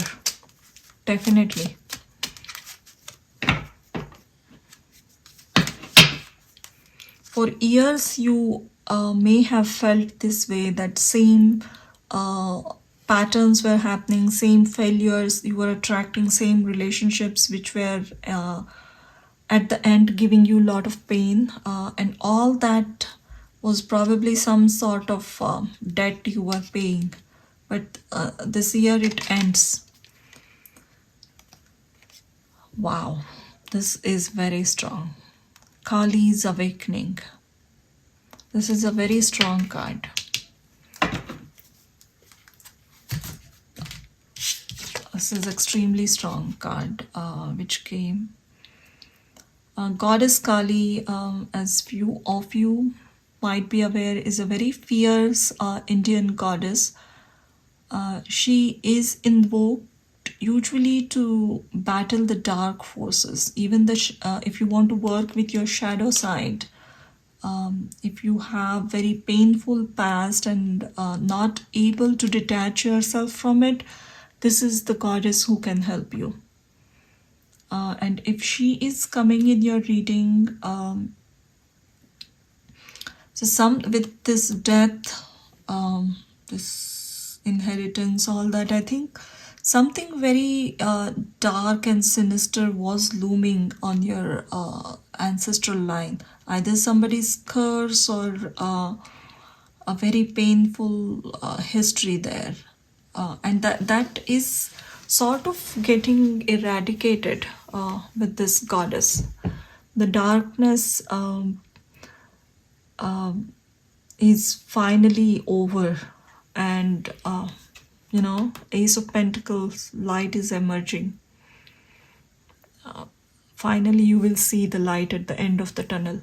Definitely. For years, you may have felt this way, that same patterns were happening, same failures, you were attracting same relationships which were at the end giving you a lot of pain, and all that was probably some sort of debt you were paying. But this year it ends. Wow, this is very strong. Kali's awakening. This is a very strong card. This is extremely strong card which came. Goddess Kali, as few of you might be aware, is a very fierce Indian goddess. She is invoked usually to battle the dark forces. Even if you want to work with your shadow side, if you have very painful past and not able to detach yourself from it, this is the goddess who can help you. And if she is coming in your reading, so some with this death, this inheritance, all that, I think something very dark and sinister was looming on your ancestral line. Either somebody's curse or a very painful history there. And that is sort of getting eradicated with this goddess. The darkness is finally over, and Ace of Pentacles, light is emerging. Finally you will see the light at the end of the tunnel.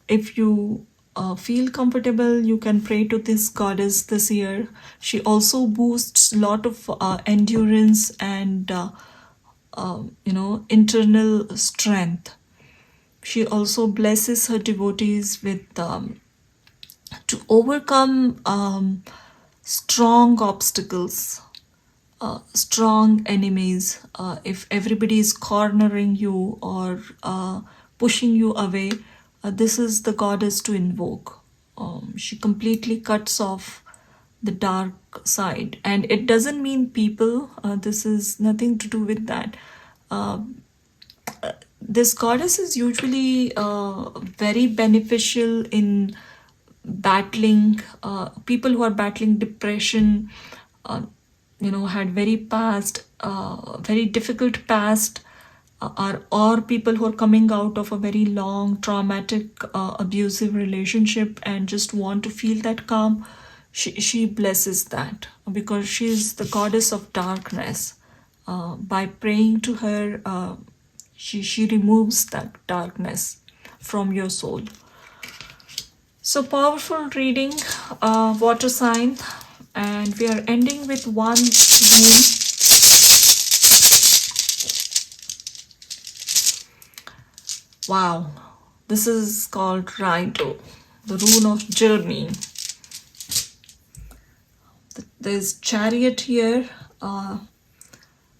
If you feel comfortable, you can pray to this goddess this year. She also boosts a lot of endurance and internal strength. She also blesses her devotees with to overcome strong obstacles, strong enemies. If everybody is cornering you or pushing you away, this is the goddess to invoke. She completely cuts off the dark side, and it doesn't mean people. This is nothing to do with that. This goddess is usually very beneficial in battling people who are battling depression, uh, had very difficult past, or people who are coming out of a very long traumatic abusive relationship and just want to feel that calm. She blesses that because she's the goddess of darkness. By praying to her, she removes that darkness from your soul. So powerful reading, water sign, and we are ending with one rune. Wow, this is called Rhino, the rune of journey. There's chariot here.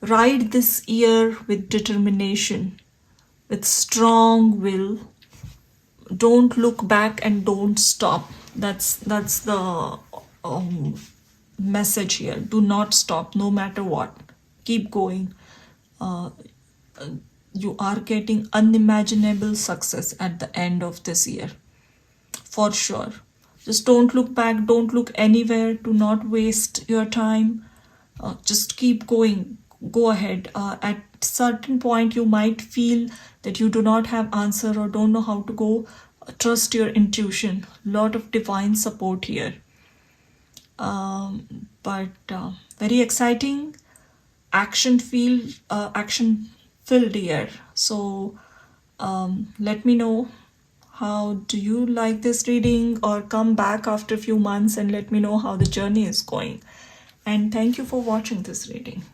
Ride this year with determination, with strong will. Don't look back and don't stop. That's the message here. Do not stop, no matter what. Keep going. You are getting unimaginable success at the end of this year, for sure. Just don't look back, don't look anywhere. Do not waste your time. Just keep going. Go ahead. At certain point you might feel that you do not have answer or don't know how to go. Trust your intuition. Lot of divine support here. But very exciting, action filled year. So let me know, how do you like this reading, or come back after a few months and let me know how the journey is going. And thank you for watching this reading.